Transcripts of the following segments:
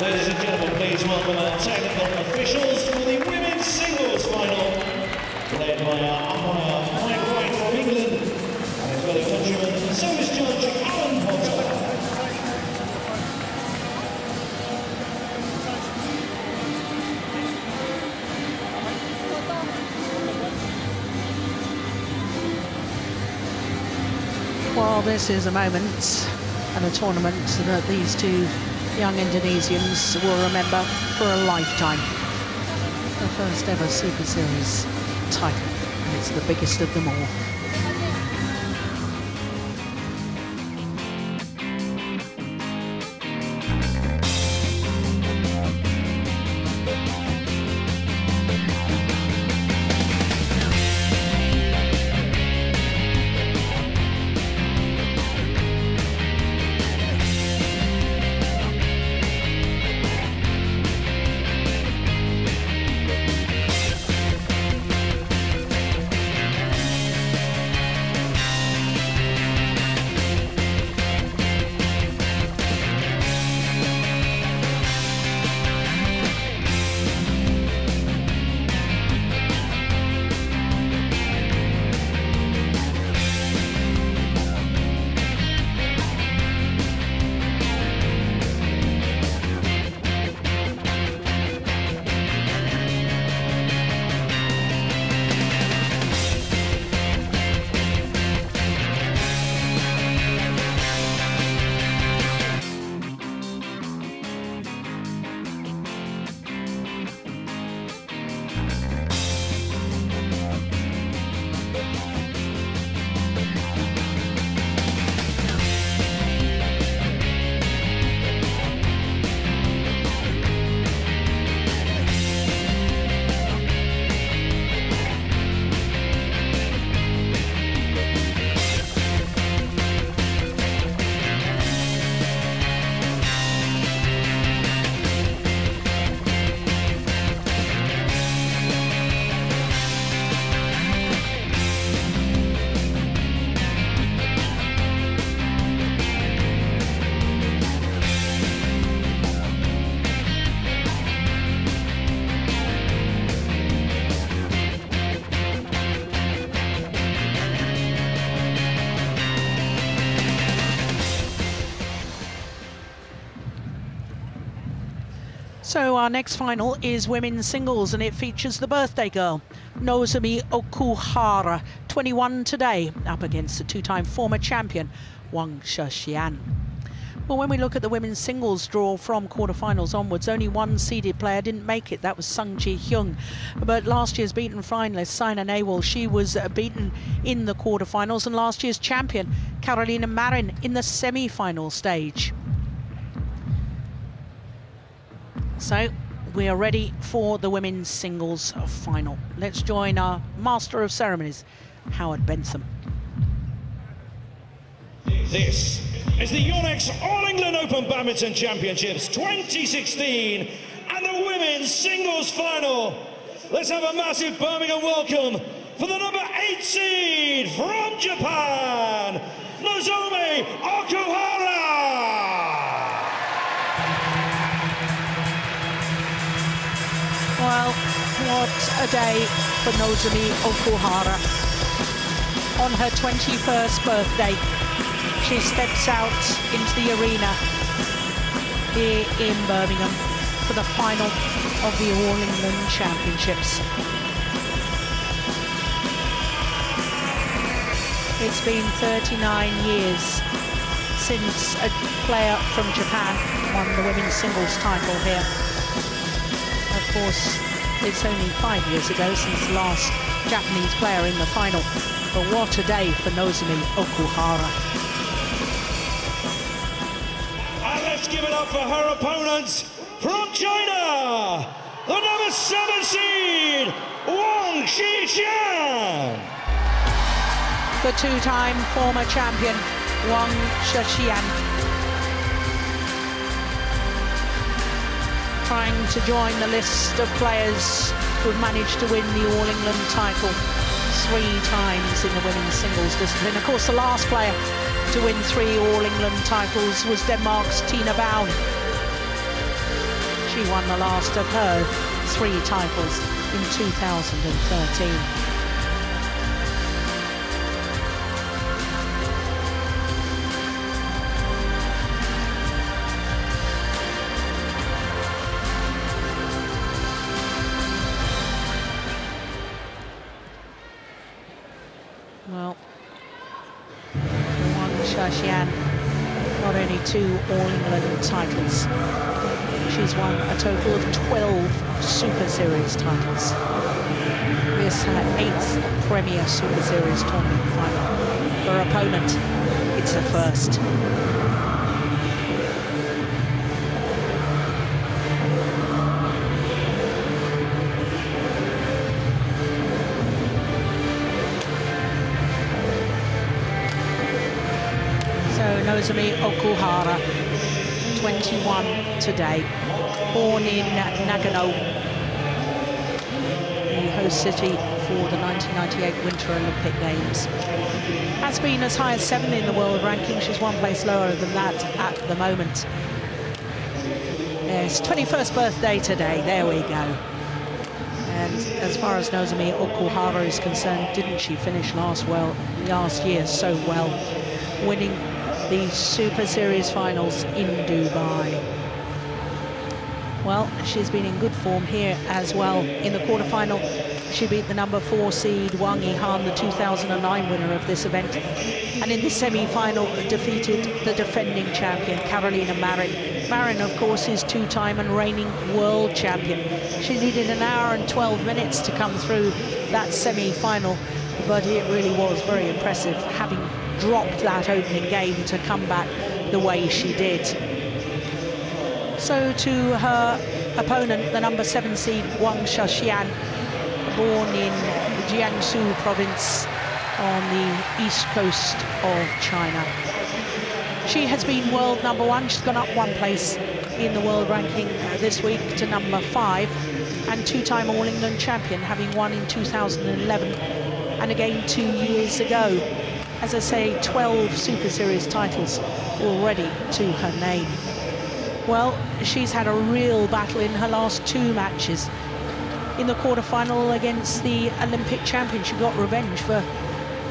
Ladies and gentlemen, please welcome our technical officials for the women's singles final, led by our umpire Mike Wright from England, and his fellow countryman, the service judge Alan Potter. Well, this is a moment and a tournament that these two young Indonesians will remember for a lifetime. The first ever Super Series title, and it's the biggest of them all. So our next final is women's singles, and it features the birthday girl, Nozomi Okuhara, 21 today, up against the two-time former champion, Wang Shixian. Well, when we look at the women's singles draw from quarterfinals onwards, only one seeded player didn't make it. That was Sung Ji-hyung. But last year's beaten finalist, Saina Nehwal, she was beaten in the quarterfinals, and last year's champion, Carolina Marin, in the semi-final stage. So we are ready for the women's singles final. Let's join our Master of Ceremonies, Howard Benson. This is the Yonex All England Open Badminton Championships 2016 and the women's singles final. Let's have a massive Birmingham welcome for the number 8 seed from Japan, Nozomi Okuhara. Well, what a day for Nozomi Okuhara. On her 21st birthday, she steps out into the arena here in Birmingham for the final of the All England Championships. It's been 39 years since a player from Japan won the women's singles title here. Of course, it's only 5 years ago since the last Japanese player in the final. But what a day for Nozomi Okuhara. And let's give it up for her opponents from China, the number 7 seed, Wang Shixian. The two-time former champion, Wang Shixian, trying to join the list of players who've managed to win the All England title 3 times in the women's singles discipline. Of course, the last player to win 3 All England titles was Denmark's Tina Baun. She won the last of her 3 titles in 2013. Well, Wang Shixian, not only 2 All-England titles, she's won a total of 12 Super Series titles. This her 8th Premier Super Series tournament final. Her opponent, it's her first. Nozomi Okuhara, 21 today, born in Nagano, the host city for the 1998 Winter Olympic Games. Has been as high as 7 in the world ranking. She's 1 place lower than that at the moment. Yes, 21st birthday today, there we go. And as far as Nozomi Okuhara is concerned, didn't she finish last year so well, winning the Super Series finals in Dubai. Well, she's been in good form here as well. In the quarterfinal, she beat the number 4 seed Wang Shixian, the 2009 winner of this event. And in the semi-final, defeated the defending champion, Carolina Marin. Marin, of course, is 2-time and reigning world champion. She needed 1 hour and 12 minutes to come through that semi-final, but it really was very impressive, having dropped that opening game to come back the way she did. So to her opponent, the number 7 seed Wang Shixian, born in Jiangsu province on the east coast of China. She has been world number 1. She's gone up 1 place in the world ranking this week to number 5, and 2-time All-England champion, having won in 2011 and again 2 years ago. As I say, 12 Super Series titles already to her name. Well, she's had a real battle in her last 2 matches. In the quarterfinal against the Olympic champion, she got revenge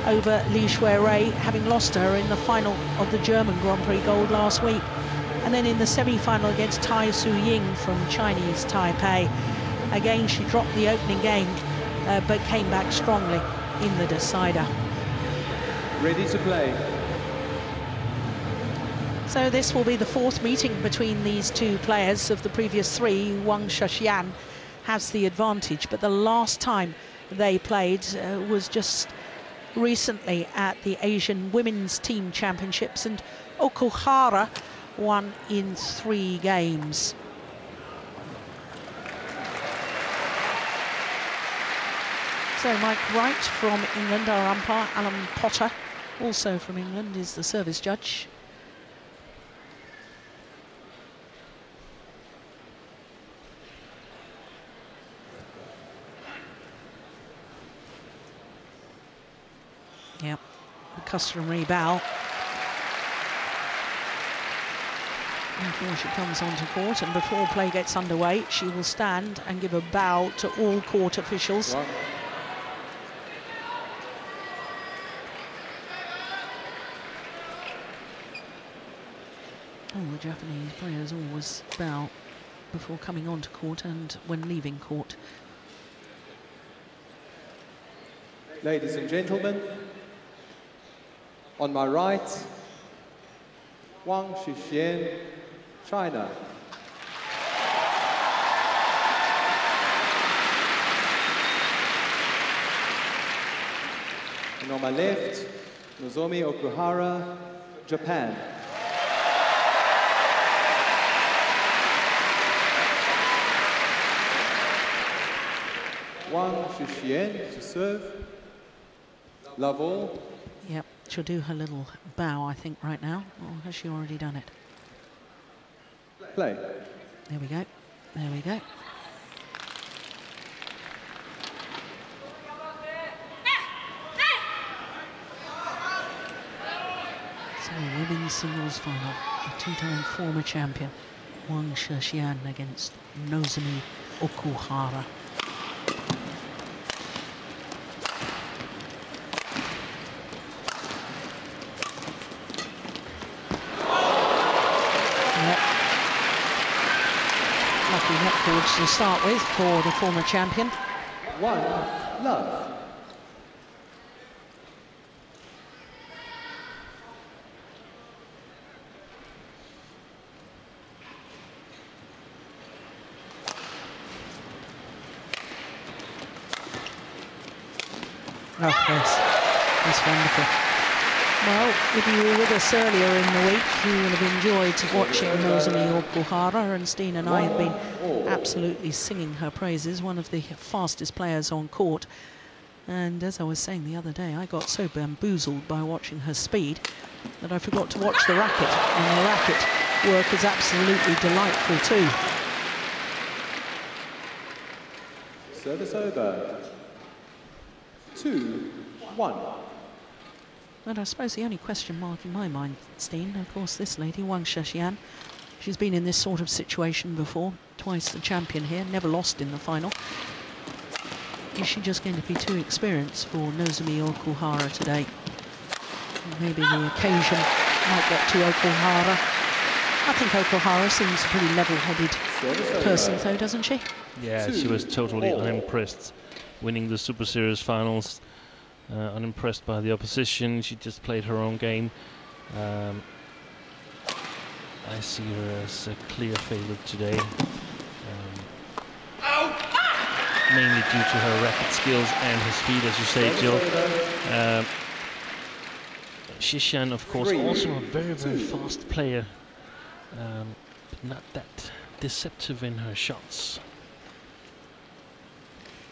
over Li Shuirui, having lost her in the final of the German Grand Prix Gold last week. And then in the semi-final against Tai Su Ying from Chinese Taipei, again she dropped the opening game, but came back strongly in the decider. Ready to play. So this will be the 4th meeting between these 2 players. Of the previous 3, Wang Shixian has the advantage, but the last time they played was just recently at the Asian Women's Team Championships, and Okuhara won in 3 games. So Mike Wright from England, our umpire. Alan Potter, also from England, is the service judge. Yep, the customary bow. Before she comes onto court, and before play gets underway, she will stand and give a bow to all court officials. Wow. Oh, the Japanese players always bow before coming onto court and when leaving court. Ladies and gentlemen, on my right, Wang Shixian, China. And on my left, Nozomi Okuhara, Japan. Wang Shixian to serve. Love all. Yep, she'll do her little bow, I think, right now. Or has she already done it? Play. There we go. There we go. So, women's singles final. A 2-time former champion, Wang Shixian against Nozomi Okuhara. Lucky net cords to start with for the former champion. 1-love. Oh, yes, that's wonderful. Well, if you were with us earlier in the week, you will have enjoyed watching Nozomi Okuhara, and Steen and I have been absolutely singing her praises, one of the fastest players on court. And as I was saying the other day, I got so bamboozled by watching her speed that I forgot to watch the racket, and the racket work is absolutely delightful too. Service over. 2-1. But I suppose the only question mark in my mind, Steen, of course, this lady, Wang Shixian, she's been in this sort of situation before, twice the champion here, never lost in the final. Is she just going to be too experienced for Nozomi Okuhara today? Maybe the occasion might get to Okuhara. I think Okuhara seems a pretty level-headed person, though, doesn't she? Yeah, she was totally unimpressed, winning the Super Series finals. Unimpressed by the opposition. She just played her own game. I see her as a clear favorite today, mainly due to her racket skills and her speed, as you say, Jill. Shixian, of course, also a very, very fast player, but not that deceptive in her shots.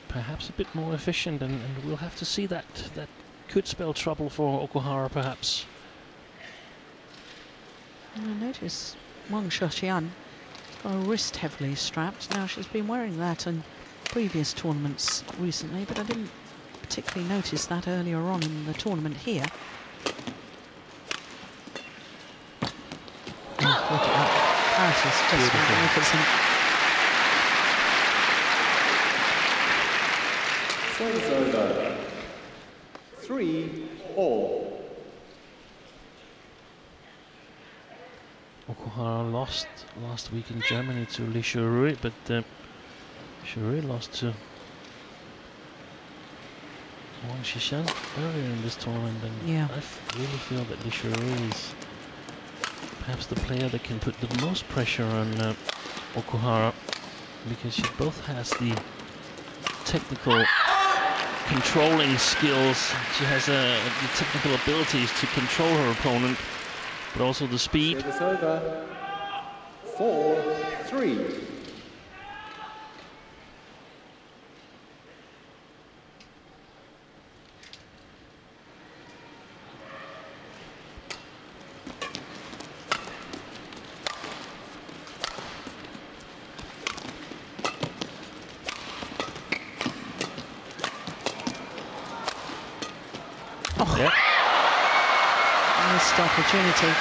Perhaps a bit more efficient, and we'll have to see that. That could spell trouble for Okuhara, perhaps. I notice Wang Shixian got her wrist heavily strapped. Now, she's been wearing that in previous tournaments recently, but I didn't particularly notice that earlier on in the tournament here. Oh, look at that. That is just magnificent. Service over. 3-all. Okuhara lost last week in Germany to Li Shurui, but Shurui lost to Wang Shixian earlier in this tournament, and yeah. I really feel that Li Shurui is perhaps the player that can put the most pressure on Okuhara, because she both has the technical controlling skills. She has the technical abilities to control her opponent, but also the speed. Service over. 4-3. Yeah. Missed opportunity.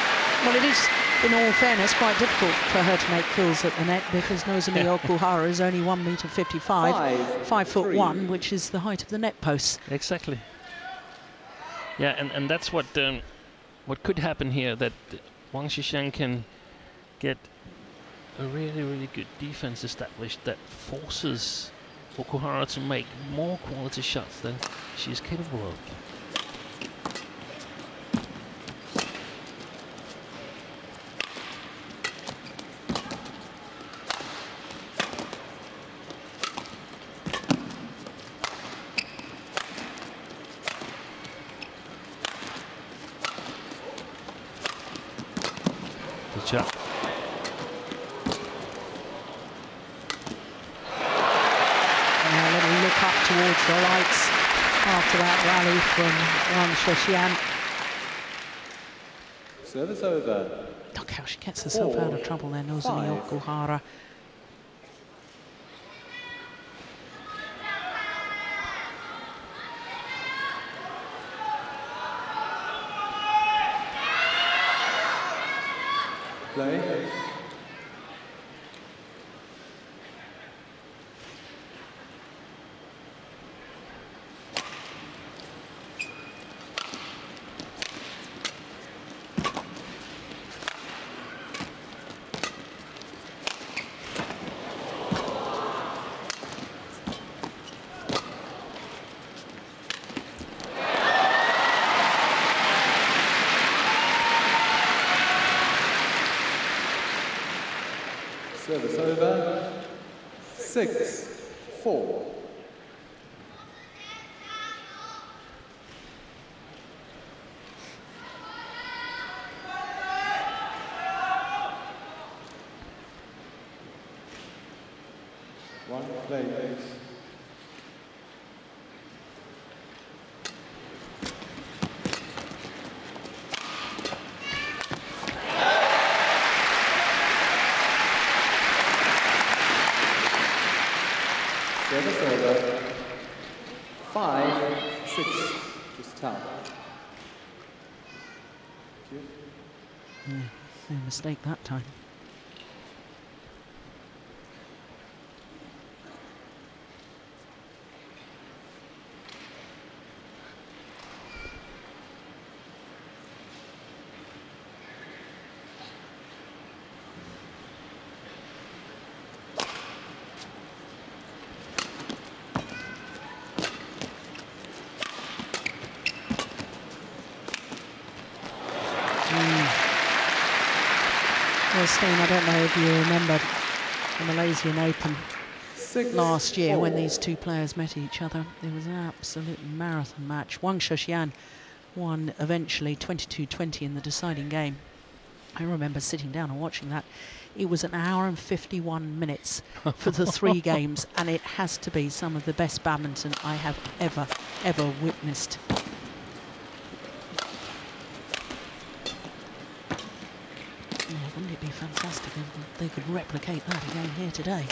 Well, it is, in all fairness, quite difficult for her to make kills at the net, because Nozomi Okuhara is only 1.55 meters, 5'1", which is the height of the net posts. Exactly. Yeah, and that's what could happen here, that Wang Shixian can get a really, really good defense established that forces Okuhara to make more quality shots than she's capable of. Good shot. Now a little look up towards the lights after that rally from Wang Shixian. Service over. Look how she gets herself out of trouble there, Nozomi Okuhara. Play. Service over. 6-4. One play, please. Service over. 5-6. Just tap. No mistake that time. I don't know if you remember the Malaysian Open last year when these two players met each other. It was an absolute marathon match. Wang Shixian won eventually 22-20 in the deciding game. I remember sitting down and watching that. It was an hour and 51 minutes for the 3 games, and it has to be some of the best badminton I have ever witnessed. Wouldn't it be fantastic if they could replicate that again here today?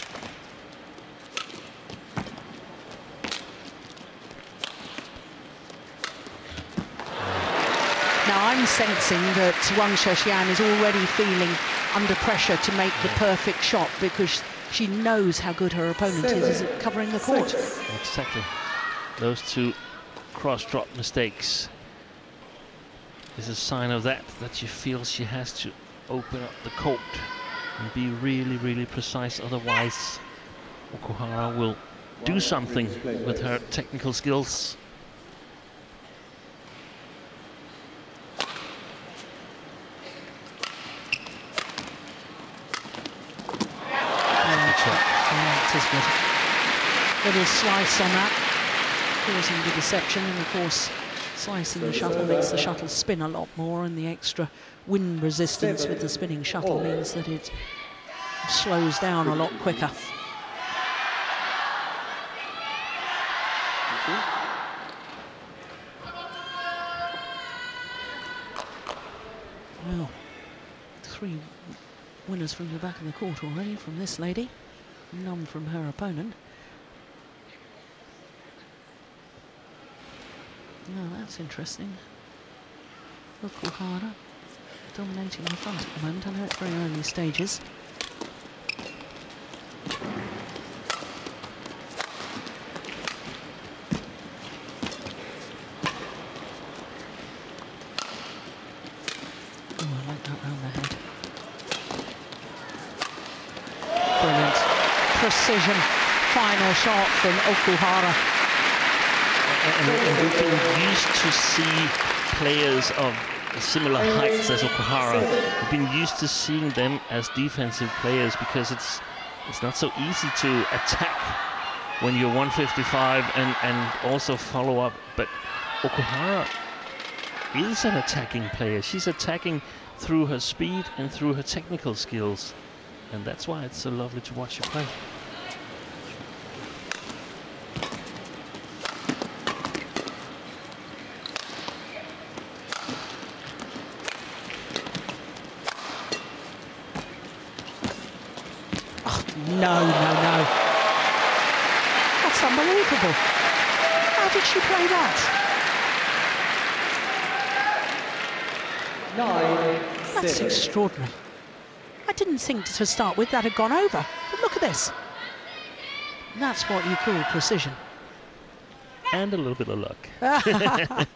Now I'm sensing that Wang Shixian is already feeling under pressure to make the perfect shot because she knows how good her opponent is at covering the court. Exactly. Those two cross-drop mistakes is a sign of that she feels she has to open up the court and be really precise, otherwise Okuhara will do something with her technical skills. It is good. Little slice on that, causing the deception, and of course slicing the shuttle makes the shuttle spin a lot more, and the extra wind resistance with the spinning shuttle means that it slows down a lot quicker. Well, 3 winners from the back of the court already from this lady, none from her opponent. Oh, that's interesting. Okuhara dominating the front at the moment. I know it's very early stages. Oh, I like that round the head. Brilliant. Precision. Final shot from Okuhara. And we've been used to see players of similar heights as Okuhara. We've been used to seeing them as defensive players because it's not so easy to attack when you're 155 and also follow up. But Okuhara is an attacking player. She's attacking through her speed and through her technical skills. And that's why it's so lovely to watch her play. No. That's unbelievable. How did she play that? 9-6. That's extraordinary. I didn't think to start with that had gone over. But look at this. That's what you call precision. And a little bit of luck. I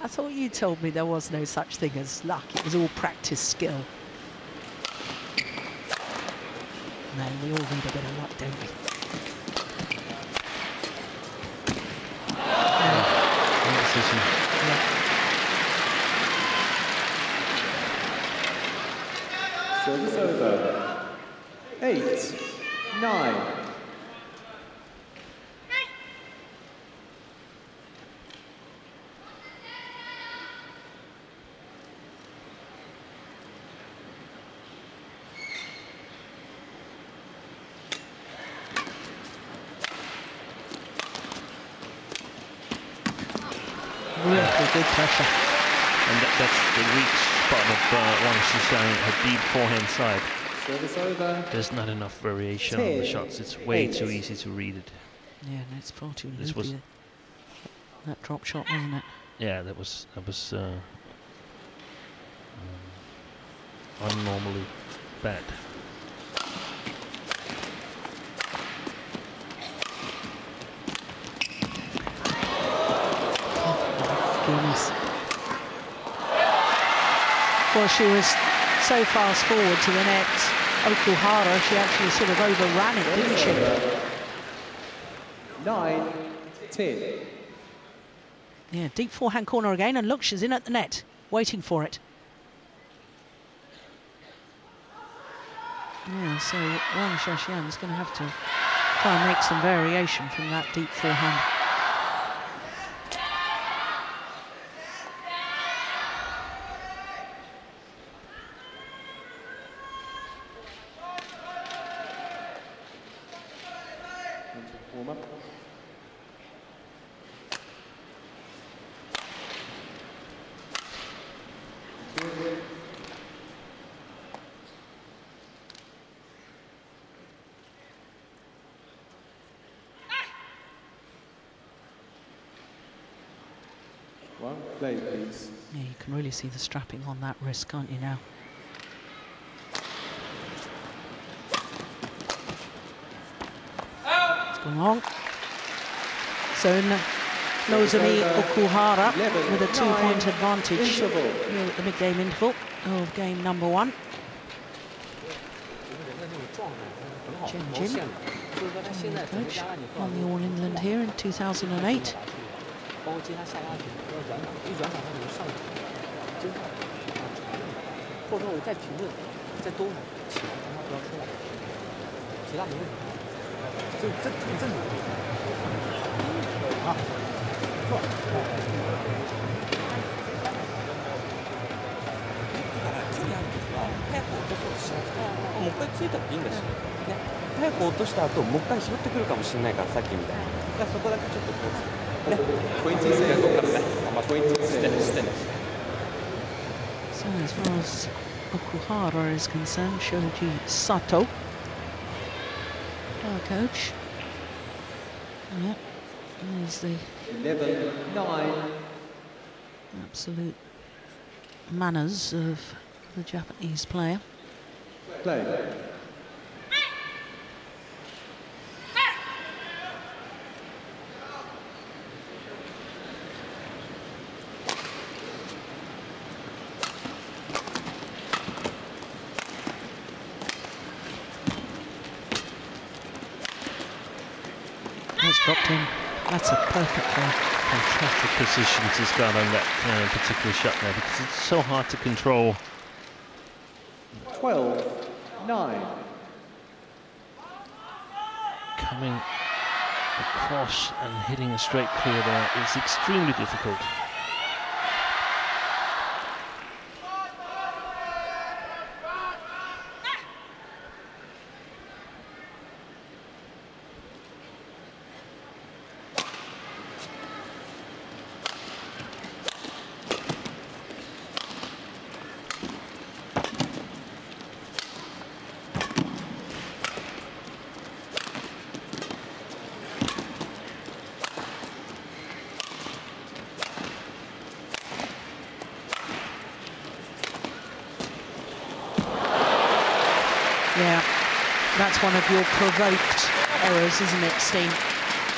thought you told me there was no such thing as luck. It was all practice skill. No, we all need a bit of luck, don't we? Service 9. Really good pressure. And that's the weak spot of Wang Shixian, her deep forehand side. Service over. There's not enough variation on the shots. It's way too easy to read it. Yeah, and it's far too This loopy, was that drop shot, wasn't it? Yeah, that was unnormally bad. Goodness. Well, she was so fast forward to the net, Okuhara, she actually sort of overran it, didn't she? 9-10. Yeah, deep forehand corner again, and look, she's in at the net, waiting for it. Yeah, so Wang Shixian is going to have to try and make some variation from that deep forehand. Warm up. One play, please. Yeah, you can really see the strapping on that wrist, can't you now? It's gone long. So Nozomi Okuhara with a 2-point advantage here at the mid-game interval of game number 1. Jin, coach on the All England here in 2008. So as far as Okuhara is concerned, Shoji Sato, our coach. Yeah, there's the 11-9. absolute manners of the Japanese player. Play. That's dropped in. That's a perfect play. Fantastic position to start on that particular shot there, because it's so hard to control. 12-9. Coming across and hitting a straight clear there is extremely difficult. Yeah, that's one of your provoked errors, isn't it, Steen?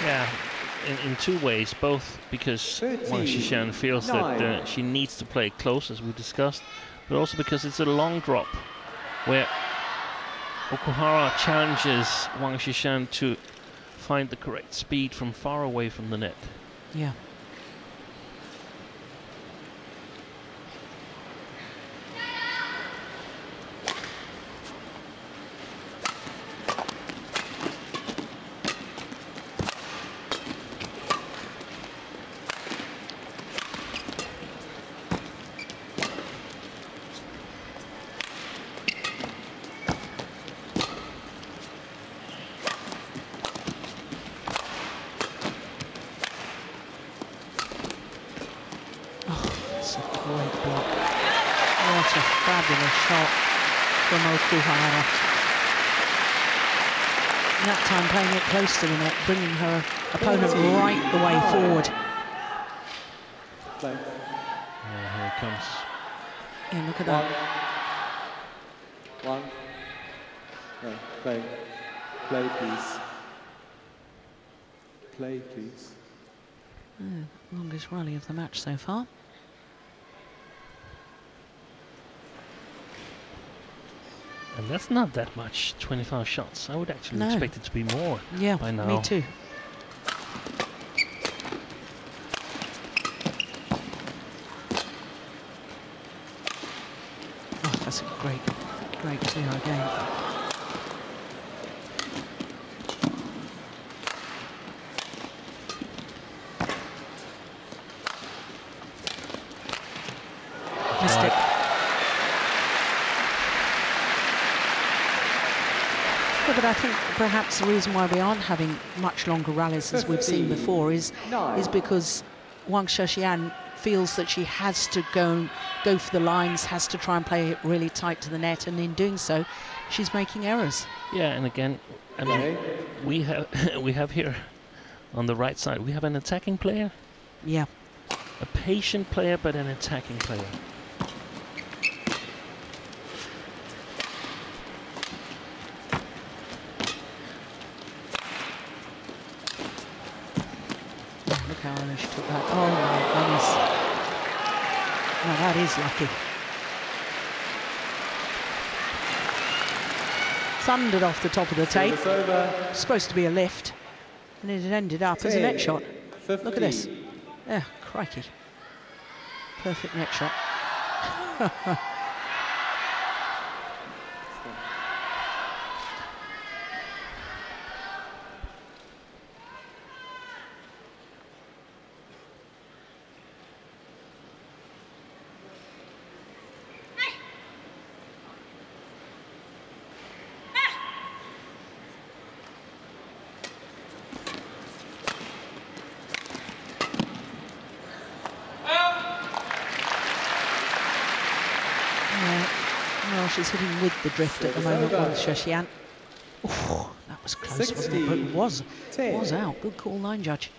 Yeah, in two ways, both because Wang Shixian feels that she needs to play close, as we discussed, but also because it's a long drop where Okuhara challenges Wang Shixian to find the correct speed from far away from the net. Yeah. Great block. What a fabulous shot from Okuhara. And that time playing it close to the net, bringing her opponent right the way forward. Play. Yeah, here it comes. Yeah, look at that. One. No, play. Play, please. Play, please. Longest rally of the match so far. And that's not that much, 25 shots. I would actually expect it to be more by now. Me too. Oh, that's a great clear again. Missed it. But I think perhaps the reason why we aren't having much longer rallies as we've seen before is because Wang Shixian feels that she has to go for the lines, has to try and play it really tight to the net, and in doing so, she's making errors. Yeah, and again, I mean, we have here on the right side, we have an attacking player. Yeah. A patient player, but an attacking player. Look how early she took that. Oh my goodness. Now that is lucky. Thundered off the top of the tape. Supposed to be a lift. And it ended up as a net shot. 15. Look at this. Yeah, crikey. Perfect net shot. Well, she's hitting with the drift at the moment, Wang Shixian. Oh, that was close, wasn't it? But it was out. Good call, line judge.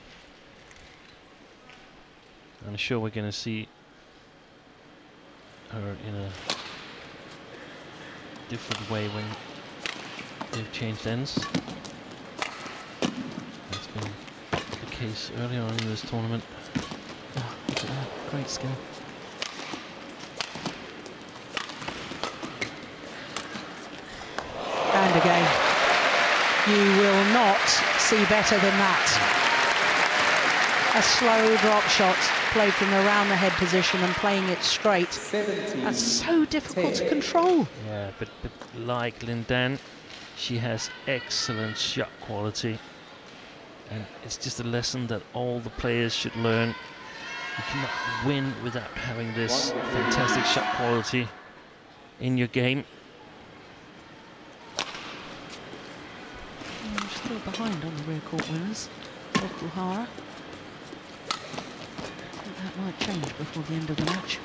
I'm sure we're going to see her in a different way when they've changed ends. That's been the case earlier on in this tournament. Oh, look at that. Great skill. And again, you will not see better than that. A slow drop shot played from around the head position and playing it straight. 17. That's so difficult to control. Yeah, but like Lindan, she has excellent shot quality. And it's just a lesson that all the players should learn. You cannot win without having this fantastic shot quality in your game. Still behind on the rear court winners, Okuhara. I think that might change before the end of the match.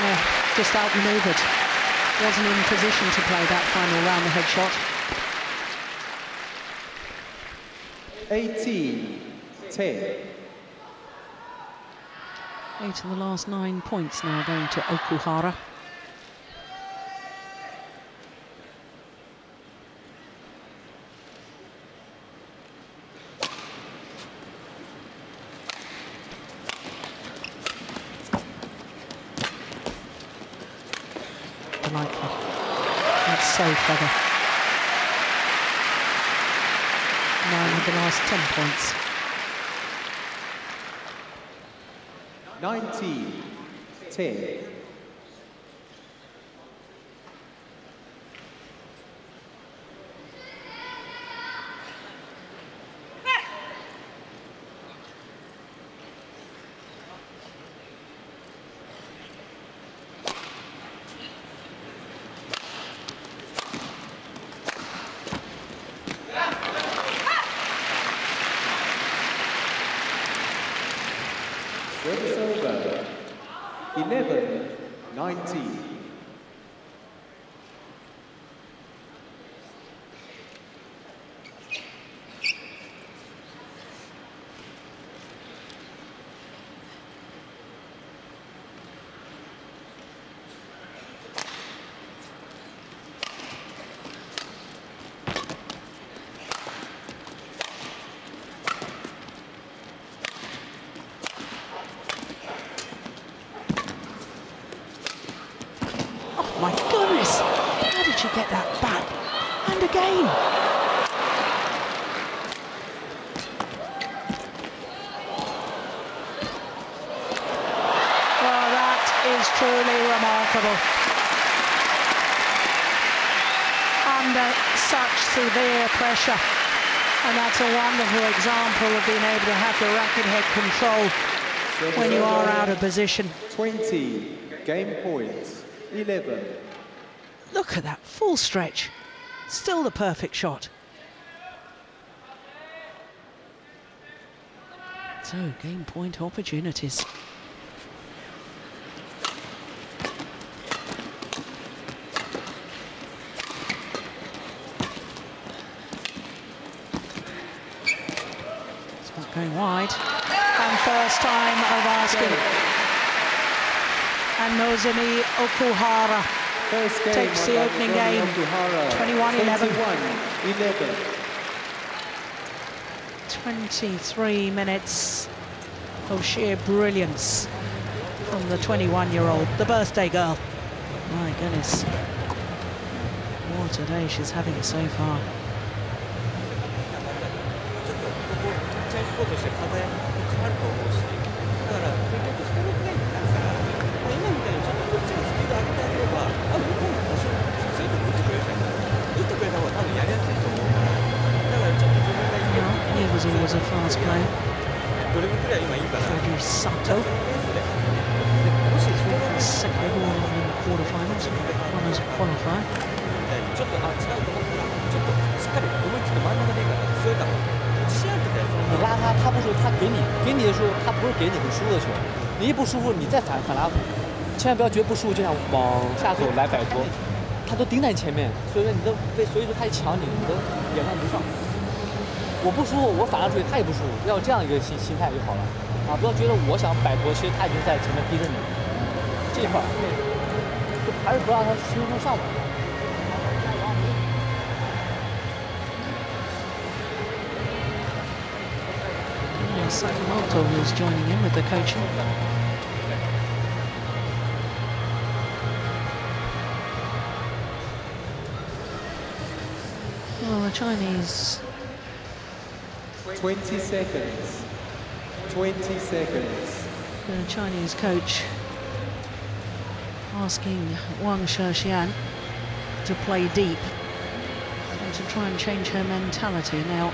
Yeah, just outmaneuvered. Wasn't in position to play that final round the head shot. 18-10. 8 of the last 9 points now going to Okuhara. Delightful. That's so clever. 9 of the last 10 points. 19-10. Service over. 11-19. My goodness, how did she get that back? And again. Well, that is truly remarkable. Under such severe pressure. And that's a wonderful example of being able to have the racket head control when you are out of position. 20, game point. 11. Look at that full stretch. Still the perfect shot. So, game point opportunities. It's not going wide. And first time of asking. And Nozomi Okuhara takes the opening game, 21-11. 23 minutes of sheer brilliance from the 21-year-old, the birthday girl. My goodness, what a day she's having so far. He was always a fast player. Freddy Sato. Second overall in the quarterfinals. One as a qualifier. 你拉他，他不输，他给你的时候，他不是给你很舒服的球。你一不舒服，你再反拉补，千万不要觉得不舒服就想往下走来摆脱，他都盯在你前面，所以说你都被，所以说他一抢你，你都眼看不上。我不舒服，我反拉出去，他也不舒服，要有这样一个心态就好了啊！不要觉得我想摆脱，其实他已经在前面逼着你。这一块就还是不让他轻松上吧。 Sakamoto is joining in with the coaching. Well, the Chinese... 20 seconds. 20 seconds. The Chinese coach asking Wang Shixian to play deep and to try and change her mentality. Now,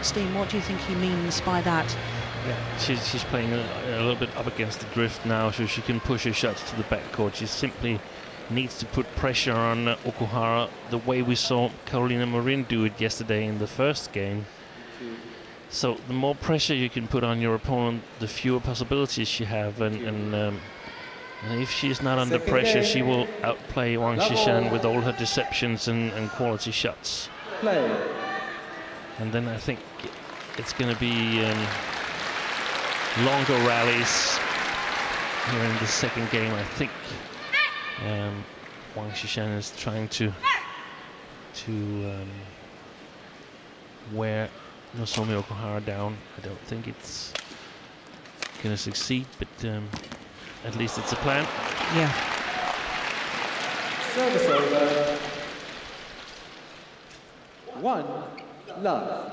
Steen, what do you think he means by that? Yeah, she's playing a little bit up against the drift now, so she can push her shots to the backcourt. She simply needs to put pressure on Okuhara the way we saw Carolina Marin do it yesterday in the first game. So the more pressure you can put on your opponent, the fewer possibilities you have, and if she's not under pressure, she will outplay Wang Shixian with all her deceptions and quality shots. And then I think it's going to be longer rallies here in the second game. I think Wang Shixian is trying to wear Nozomi Okuhara down. I don't think it's going to succeed, but at least it's a plan. Yeah. Service over. 1-love.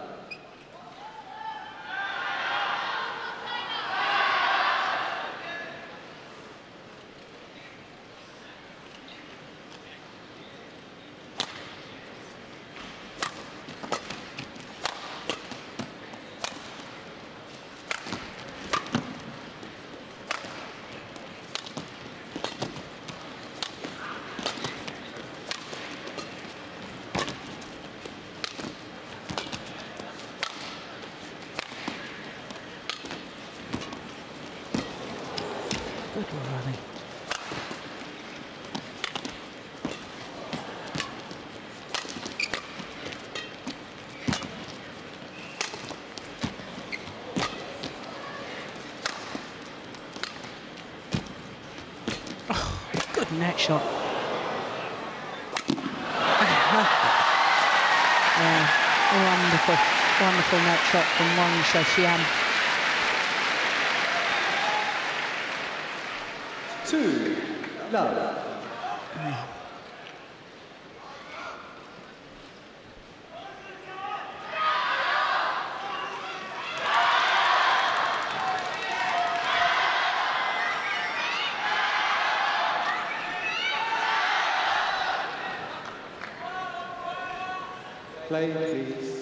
Good rally. Oh, good net shot. Yeah, wonderful, wonderful net shot from Wang Shixian. 2 love. Play, please.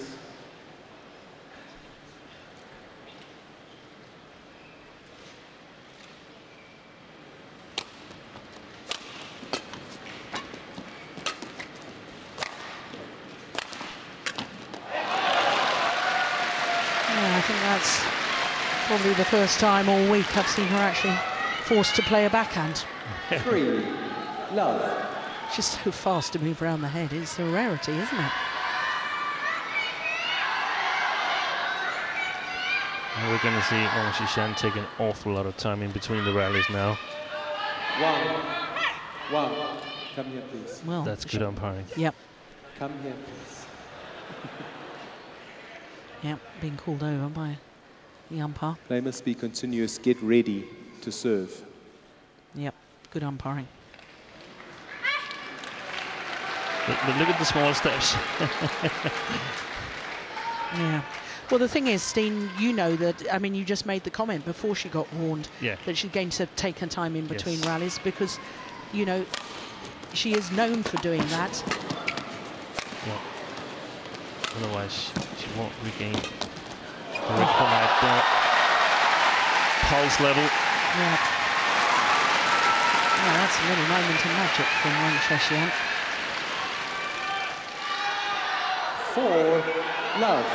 I think that's probably the first time all week I've seen her actually forced to play a backhand. 3 love. She's so fast to move around the head. It's a rarity, isn't it? And we're going to see Wang Shixian take an awful lot of time in between the rallies now. Wang, come here, please. Well, That's good umpiring. Yep. Come here, please. Yep, being called over by the umpire. Play must be continuous. Get ready to serve. Yep, good umpiring. But look at the small steps. Yeah. Well, the thing is, Steen, you know that, I mean, you just made the comment before she got warned that she's going to take her time in between rallies because, you know, she is known for doing that. Yeah. Otherwise, she won't regain the required pulse level. Yeah. Yeah, that's a little moment of magic from Wang Shixian. 4 love.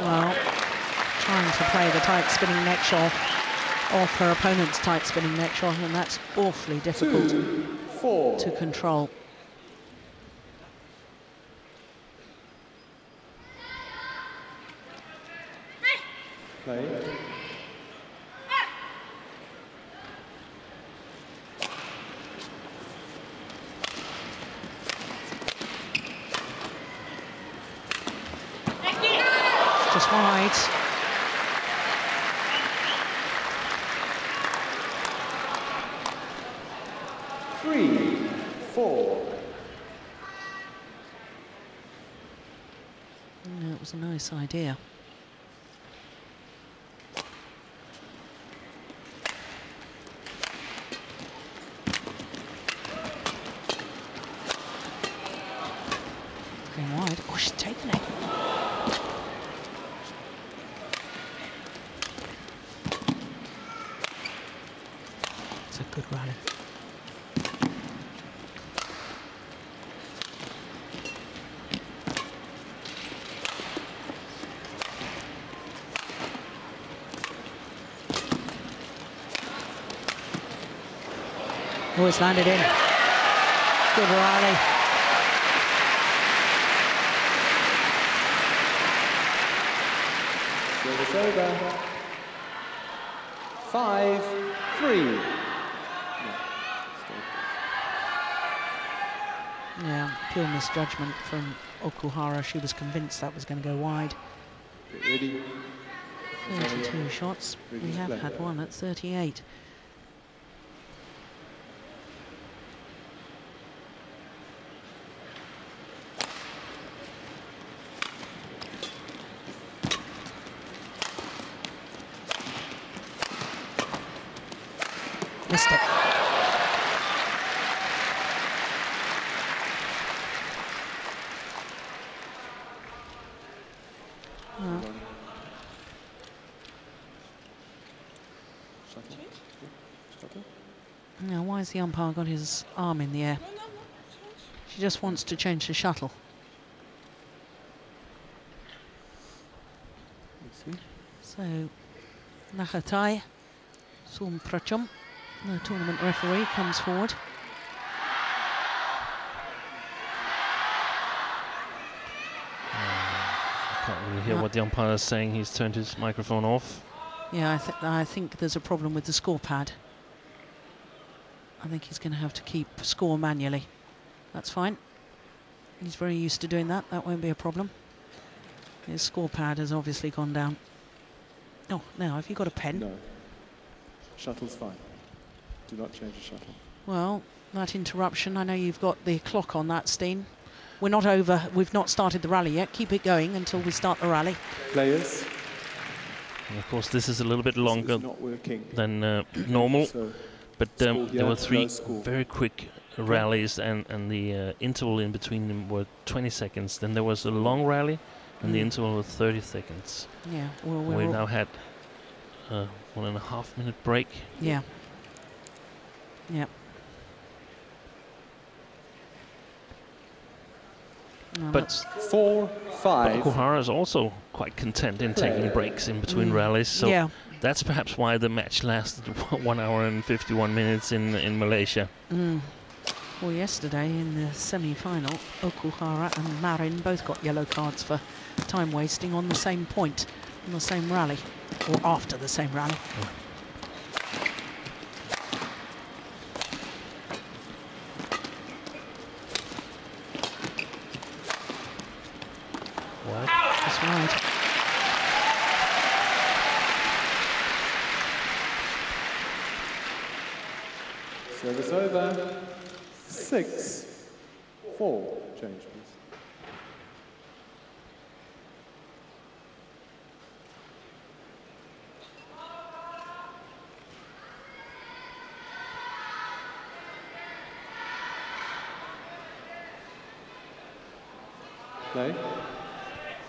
Well, trying to play the tight spinning neck shot off her opponent's tight spinning neck shot, and that's awfully difficult 2 4 to control. Play. Just wide. Three, 4. It was a nice idea. Going wide. Oh, she's taken it. It's a good rally. Oh, it's landed in. Good rally. Service over. 5-3. Yeah, pure misjudgment from Okuhara. She was convinced that was going to go wide. Get ready. 32 shots. We have had one at 38. Missed it. Now, why has the umpire got his arm in the air? She just wants to change the shuttle. So, Nahatai Sumprachum, the tournament referee, comes forward. I can't really hear what the umpire is saying. He's turned his microphone off. Yeah, I think there's a problem with the score pad. I think he's going to have to keep score manually. That's fine. He's very used to doing that. That won't be a problem. His score pad has obviously gone down. Oh, now, have you got a pen? No. Shuttle's fine. Do not change the shuttle. Well, that interruption, I know you've got the clock on that, Steen. We're not over. We've not started the rally yet. Keep it going until we start the rally. Players. And of course, this is a little bit longer than normal. So but there were three very quick rallies, and the interval in between them were 20 seconds. Then there was a long rally, and the interval was 30 seconds. Yeah, well, we now had 1.5 minute break. Yeah. Yeah. No, but 4-5. Okuhara is also quite content in taking breaks in between rallies. So that's perhaps why the match lasted 1 hour and 51 minutes in Malaysia. Well, yesterday in the semi-final, Okuhara and Marin both got yellow cards for time wasting on the same point, on the same rally, or after the same rally. What? That's right. Service over. 6-4. Change, please. Play.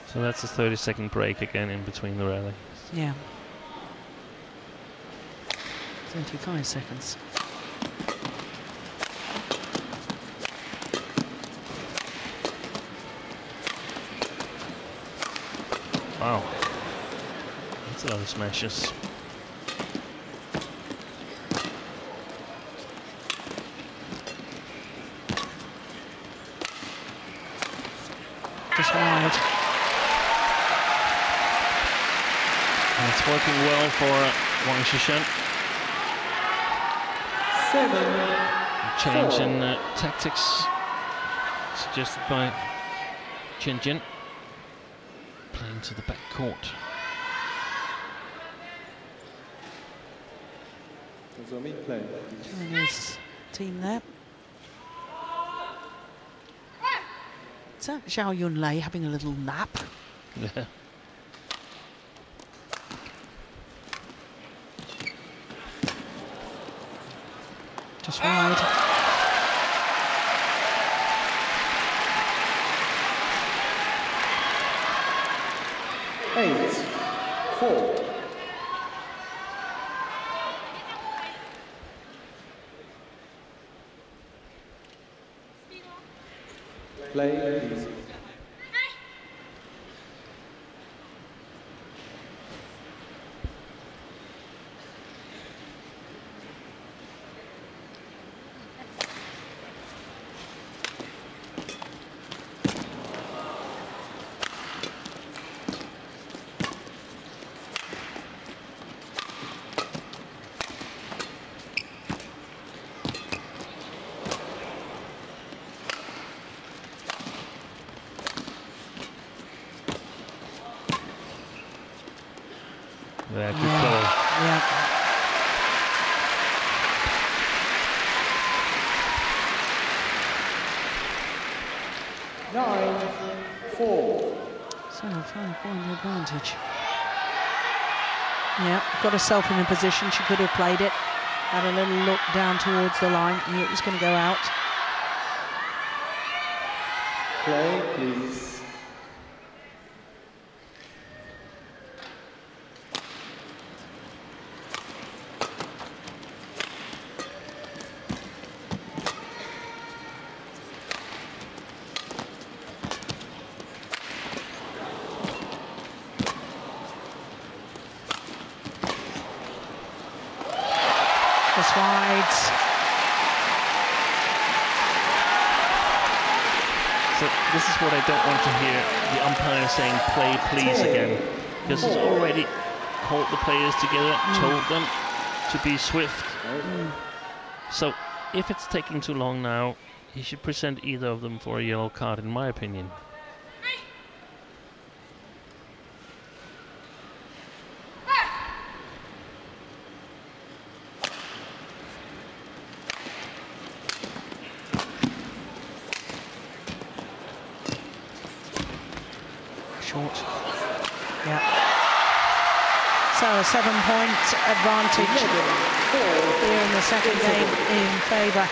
So that's a 30-second break again in between the rally. Yeah. 35 seconds. Wow. That's a lot of smashes. Just wide. And it's working well for Wang Shixian. 7-4. Change in tactics suggested by Jin Jin. Playing to the back court. Nozomi, play. Join his team there. Is that Zhao Yunlei having a little nap? Yeah. Just wide. Eight, 4. Play, please. Yeah, good call. Yeah. 9-4. So 5-point advantage. Yeah, got herself in a position she could have played it. Had a little look down towards the line, knew it was going to go out. Play, please. Just wide. So this is what I don't want to hear, the umpire saying play please again, because he's already called the players together, told them to be swift. So if it's taking too long now, he should present either of them for a yellow card, in my opinion. Short. Yeah. So a 7-point advantage here in the second game in favour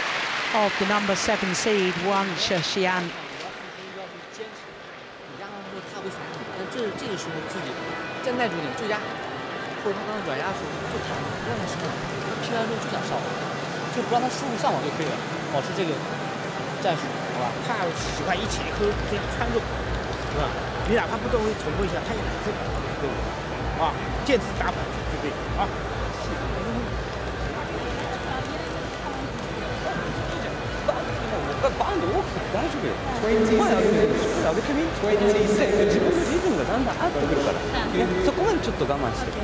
of the number 7 seed, Wang Shixian. 但这个时候自己再耐住点就压，或者他刚刚软压的时候就弹，不让他失误，拼完之后就想上网，就不让他失误上网就可以了，保持这个战术，好吧？他喜欢一前一后这样穿着跑，是吧？你哪怕不动，重复一下，他也难受，对不对？啊，坚持打跑，对不对？啊。帮我大丈夫よ。まあ上げてみ。自分のリズムがだんだん合ってくるから。そこまでちょっと我慢してね。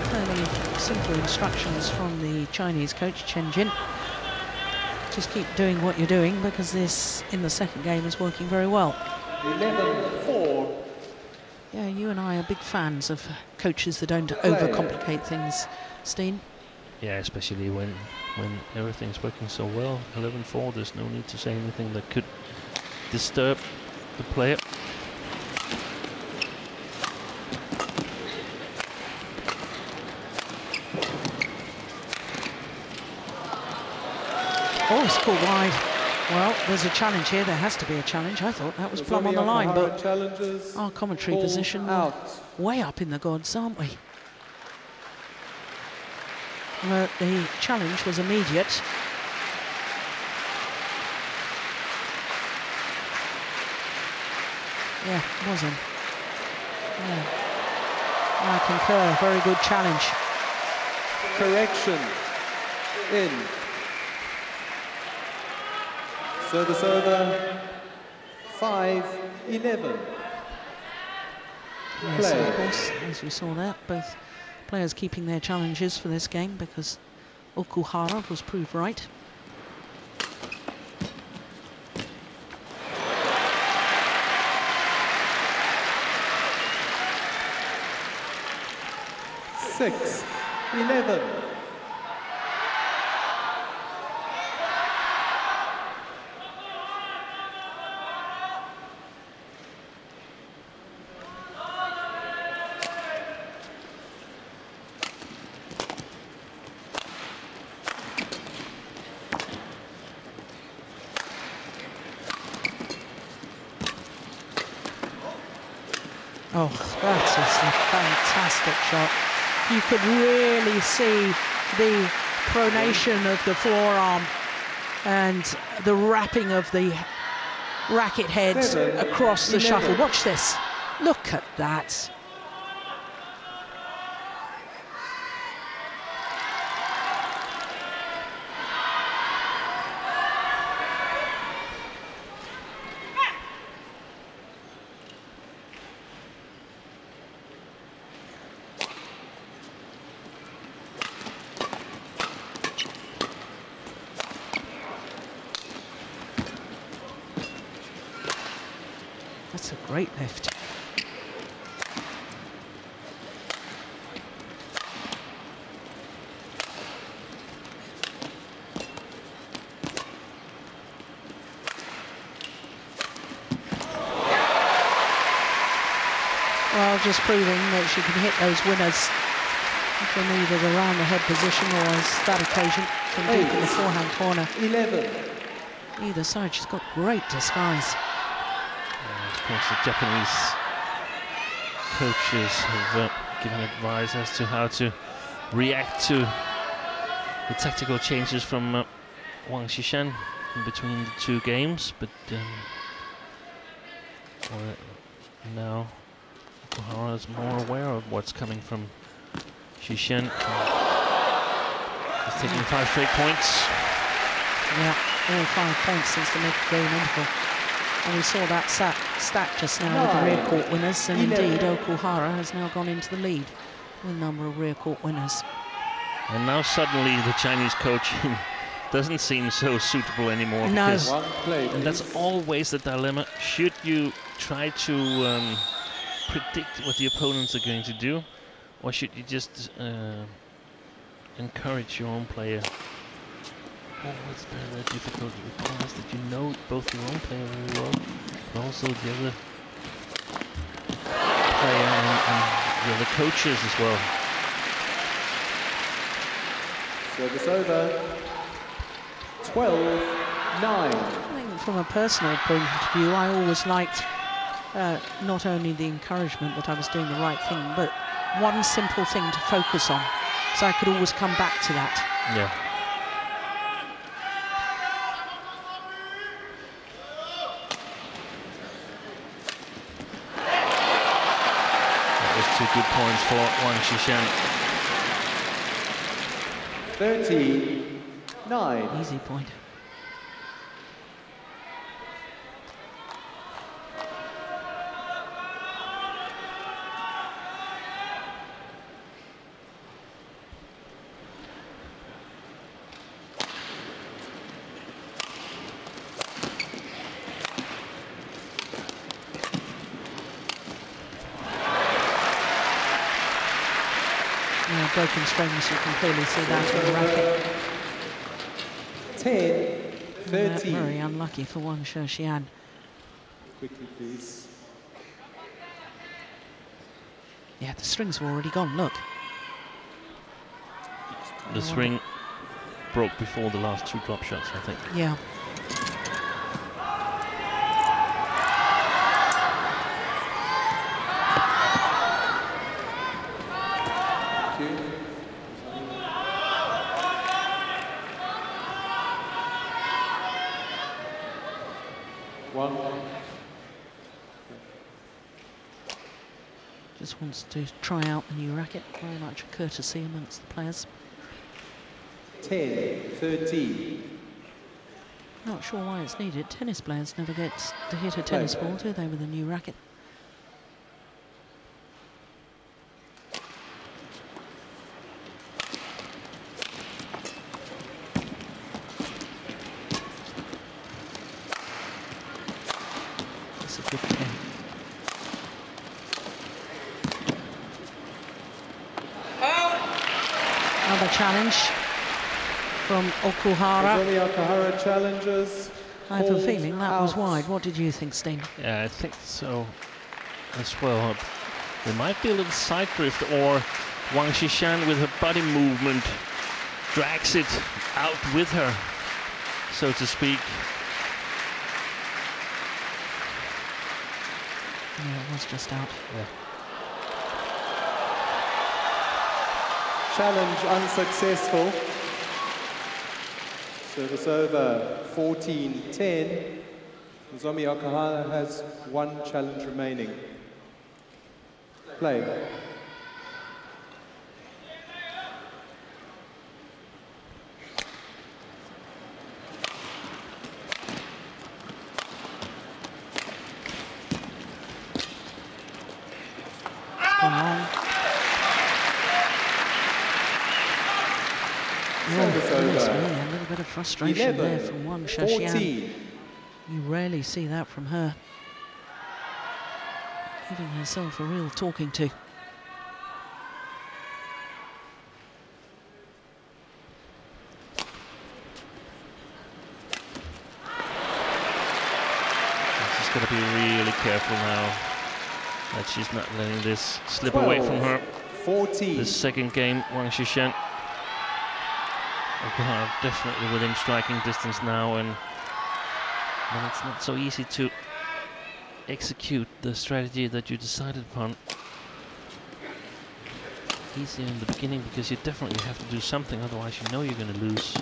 Fairly simple instructions from the Chinese coach, Chen Jin. Just keep doing what you're doing, because this, in the second game, is working very well. 11-4. Yeah, you and I are big fans of coaches that don't overcomplicate things, Steen. Yeah, especially when everything's working so well. 11-4, there's no need to say anything that could disturb the player. Oh, it's called wide. Well, there's a challenge here. There has to be a challenge. I thought that was plumb on the line, but our commentary position, way up in the gods, aren't we? But the challenge was immediate. Yeah, it wasn't. Yeah. I concur. Very good challenge. Correction. In. Server. 5-11. Yes, of course, as you saw there, both players keeping their challenges for this game, because Okuhara was proved right. Six, 11. Oh, that is a fantastic shot. You could really see the pronation of the forearm and the wrapping of the racket heads across the shuttle. Watch this. Look at that. That's a great lift. Well, just proving that she can hit those winners from either the round the head position or, as that occasion, from deep in the forehand corner. 11. Either side, she's got great disguise. Of course, the Japanese coaches have given advice as to how to react to the tactical changes from Wang Shixian in between the two games, but now Okuhara is more aware of what's coming from Shixian. He's taking 5 straight points. Yeah, all 5 points since the mid-game interval. And we saw that stat just now with the rear court winners, and indeed Okuhara has now gone into the lead with a number of rear court winners. And now suddenly the Chinese coaching doesn't seem so suitable anymore. No. And that's always the dilemma. Should you try to predict what the opponents are going to do, or should you just encourage your own player? Oh, it's very, very difficult. It requires that you know both your own player very well, but also the other player and the other coaches as well. Service over. 12-9. I think from a personal point of view, I always liked not only the encouragement that I was doing the right thing, but one simple thing to focus on, so I could always come back to that. Yeah. That was 2 good points for Wang Shixian. 13-9. Easy point. Broken strings, you can clearly see that in the racket. 10-13. Very unlucky for Wang Shixian. Quickly, please. Yeah, the strings were already gone, look. The string broke before the last 2 drop shots, I think. Yeah. Just wants to try out the new racket. Very much a courtesy amongst the players. 10-13. Not sure why it's needed. Tennis players never get to hit a tennis ball, do they, with a new racket? That's a good game. Another challenge from Okuhara. Nozomi Okuhara challenges. I have a feeling that was wide. What did you think, Steen? Yeah, I think so as well. There might be a little side drift, or Wang Shixian with her body movement drags it out with her, so to speak. Yeah, it was just out. Yeah. Challenge unsuccessful. Service over. 14-10. Nozomi Okuhara has 1 challenge remaining. Play. Goodness me, a little bit of frustration there from Wang Shixian. You rarely see that from her. Giving herself a real talking to. She's got to be really careful now that she's not letting this slip away from her. 14. This second game, Wang Shixian. Okuhara definitely within striking distance now, and it's not so easy to execute the strategy that you decided upon. Easier in the beginning because you definitely have to do something, otherwise you know you're going to lose.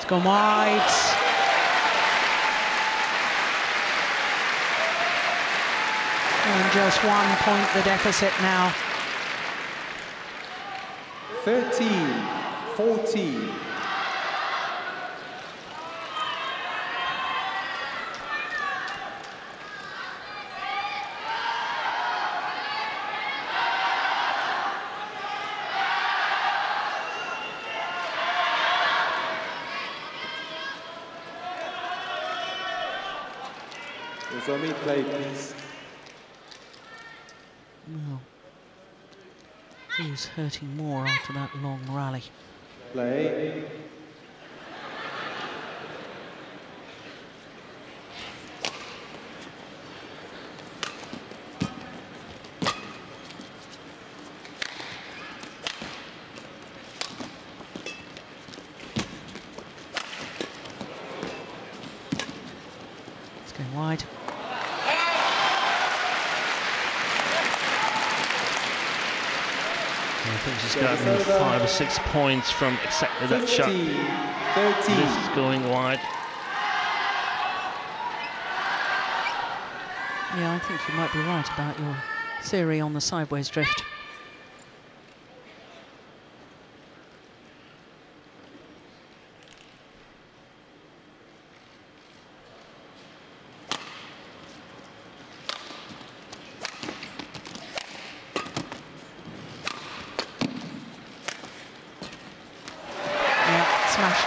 Gone wide. And just 1 point the deficit now. 13-14. Nozomi, play, please. Well, he was hurting more after that long rally. Play. It's going wide. I think she's gotten 5 or 6 points from exactly that 15, shot. 13. This is going wide. Yeah, I think you might be right about your theory on the sideways drift.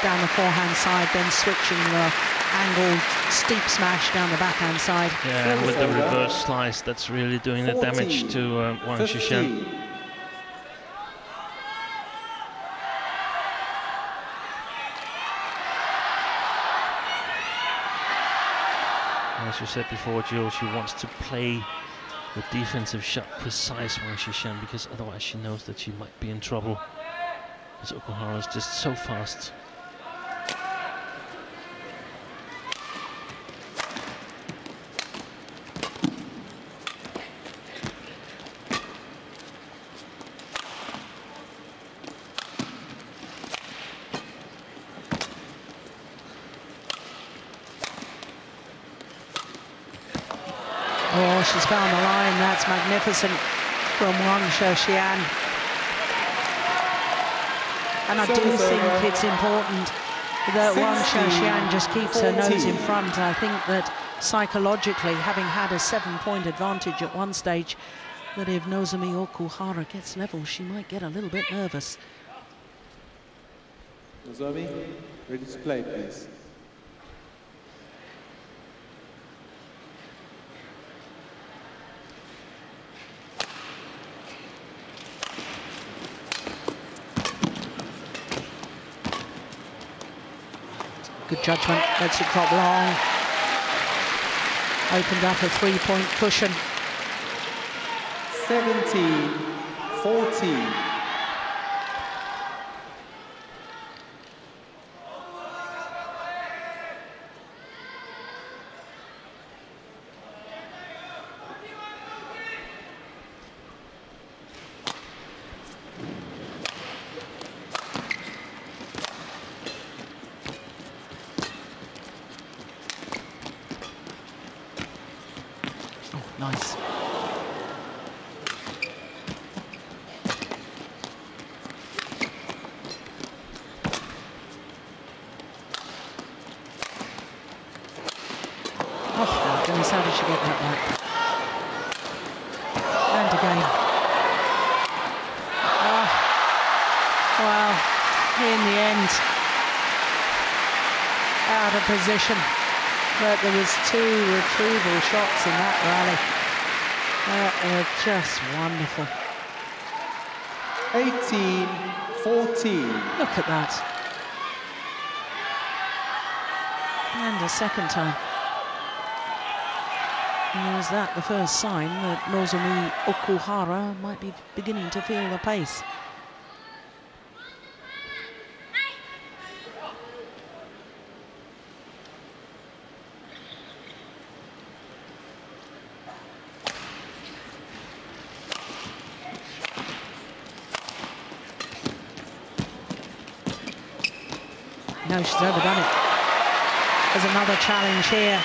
Down the forehand side, then switching the angled steep smash down the backhand side. Yeah, and with the reverse slice, that's really doing the damage to Wang Shixian. As you said before, Jill, she wants to play the defensive shot precise, Wang Shixian, because otherwise she knows that she might be in trouble. Because Okuhara is just so fast. Oh, she's found the line. That's magnificent from Wang Shixian. And I do think it's important that Wang Shixian just keeps her nose in front. I think that psychologically, having had a 7-point advantage at one stage, that if Nozomi Okuhara gets level, she might get a little bit nervous. Nozomi, ready to play, please. Good judgment, lets it drop long. Opened up a 3-point cushion. 17-14. Nice. goodness, how did she get that back? And again. Oh, well, in the end, out of position. But there was 2 retrieval shots in that rally. Just wonderful. 18-14. Look at that. And a second time. And was that the first sign that Nozomi Okuhara might be beginning to feel the pace? No, she's overdone it. There's another challenge here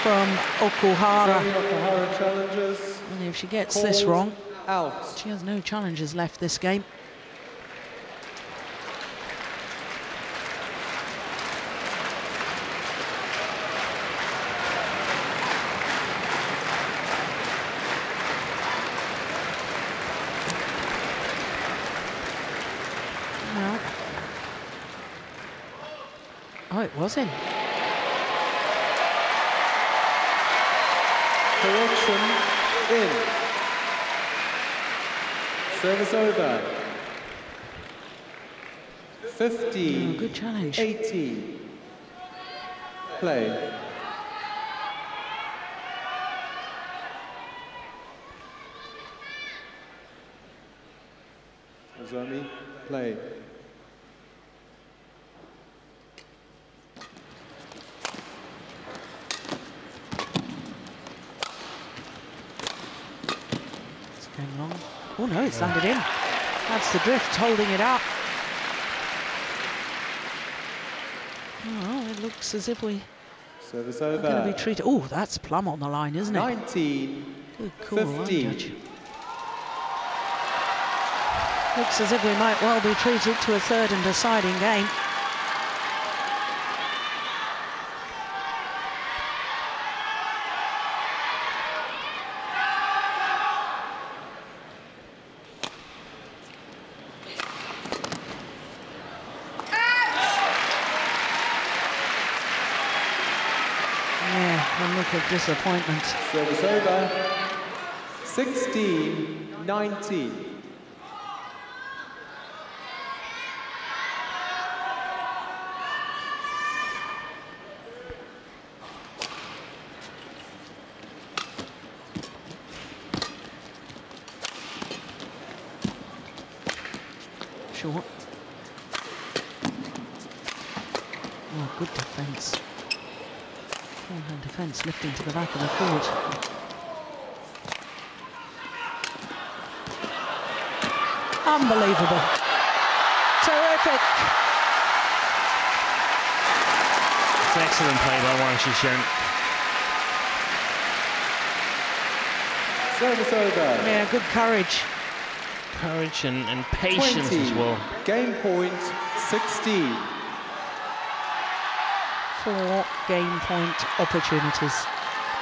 from Okuhara. Okuhara challenges. And if she gets this wrong, out. she has no challenges left this game. Well. Oh, it was in. Correction, in. Service over. 15. Oh, good challenge. 18. Play. Nozomi, play. Going long. Oh no, it's landed in. That's the drift holding it up. Oh, it looks as if we Service are over. going to be treated. Oh, that's plumb on the line, isn't it? 19. Good call, line 15. judge. Looks as if we might well be treated to a third and deciding game. A look of disappointment. Service over. 16-19. Short. Oh, good defence. Forehand defence lifting to the back of the court. Unbelievable. Terrific. It's excellent play by Wang Shixian. Service over. Yeah, good courage. Courage and patience 20. as well. Game point 16. 4 game point opportunities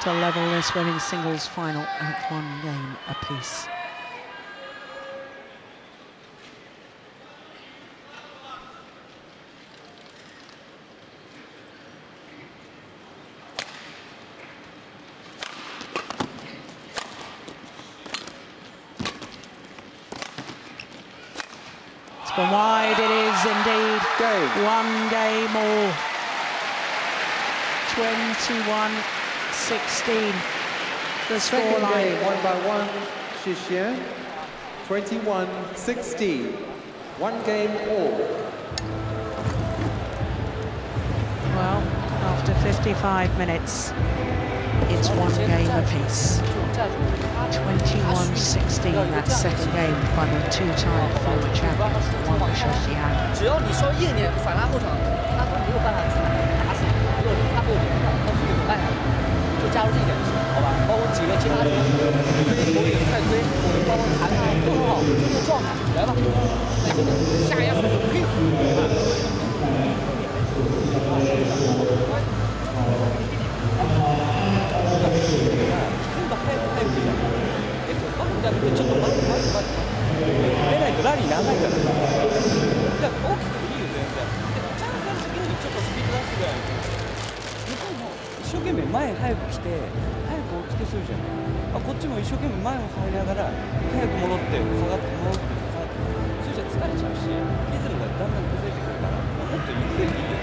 to level this women's singles final at 1 game apiece. It's gone wide, it is indeed. Game. 1 game all. 21-16. The Second scoreline. game won by Wang Shixian. 21-16. 1 game all. Well, after 55 minutes, it's 1 game apiece. 21-16, that second game by the 2-time former champion, Wang Shixian. 只要你稍微硬点，反拉后场，他都没有办法打死你。如果他没有点，他速度很慢，就加入这一点就行，好吧？包括几个其他的推头顶快推，包括弹啊都很好，就这个状态，来吧，那真的下压速度可以。じゃなくてちょっと待って待って待って出ないとラリー長いから。じゃあ大きくていいよ全然。でチャンスある時にちょっとスピード出すぐらい。向こうも一生懸命前早く来て早く追いつけするじゃん。こっちも一生懸命前を入りながら早く戻って下がって戻って下がって、それじゃ疲れちゃうしリズムがだんだん崩れてくるから、もっとゆっくりでいいよ。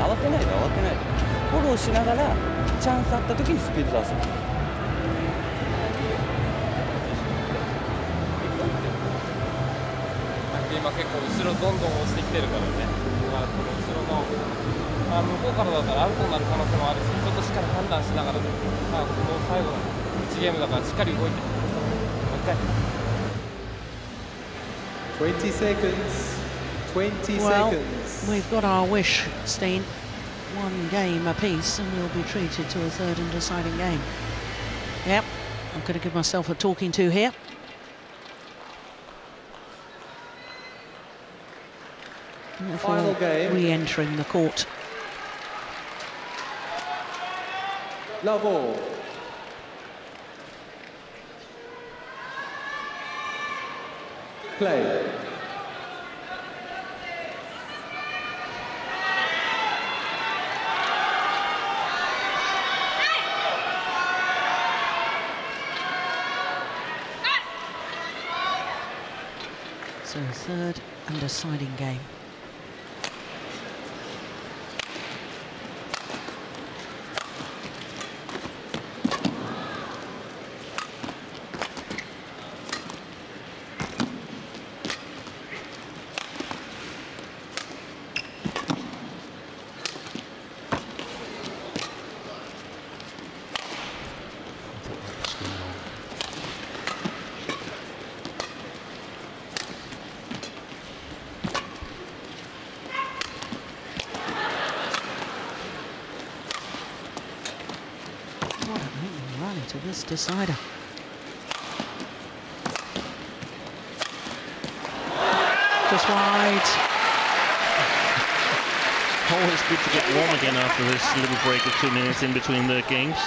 慌てないで慌てないでフォローしながらチャンスあった時にスピード出す。今結構後ろどんどん押してきてるからね、まあ、この後ろの、向こうからだったらアウトになる可能性もあるし、ちょっとしっかり判断しながらね、この最後の1ゲームだからしっかり動いて、もう一回。20 seconds. 20 Well, seconds. we've got our wish, Steen. One game apiece, and we'll be treated to a third and deciding game. Yep, I'm going to give myself a talking to here. Final game. Re-entering the court. Love all. Play. So third and deciding game. To this decider. Just wide. Always good to get warm again after this little break of 2 minutes in between the games.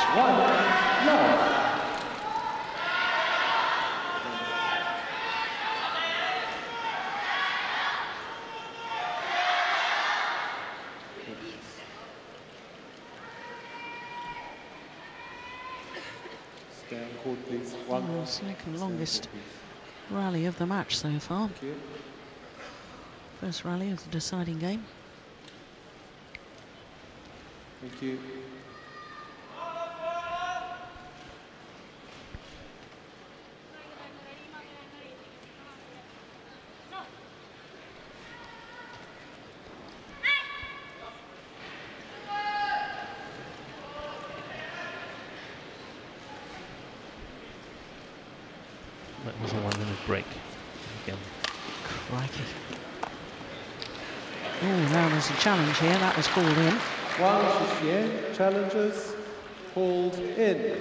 Second longest rally of the match so far. First rally of the deciding game. Thank you. That was a 1 minute break again. Crikey. Oh, now there's a challenge here. That was called in. Wang Shixian, challengers called in.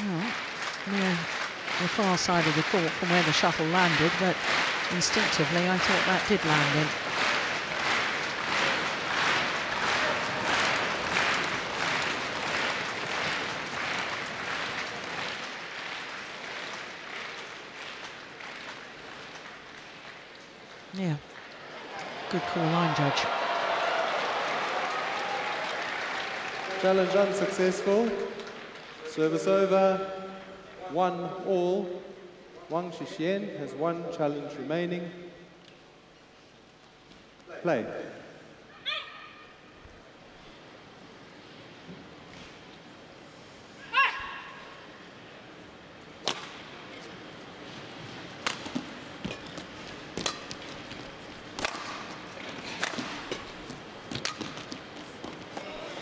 Well, near the far side of the court from where the shuttle landed, but instinctively I thought that did land in. Yeah, good call line, judge. Challenge unsuccessful. Service over. 1-all. Wang Shixian has 1 challenge remaining. Play.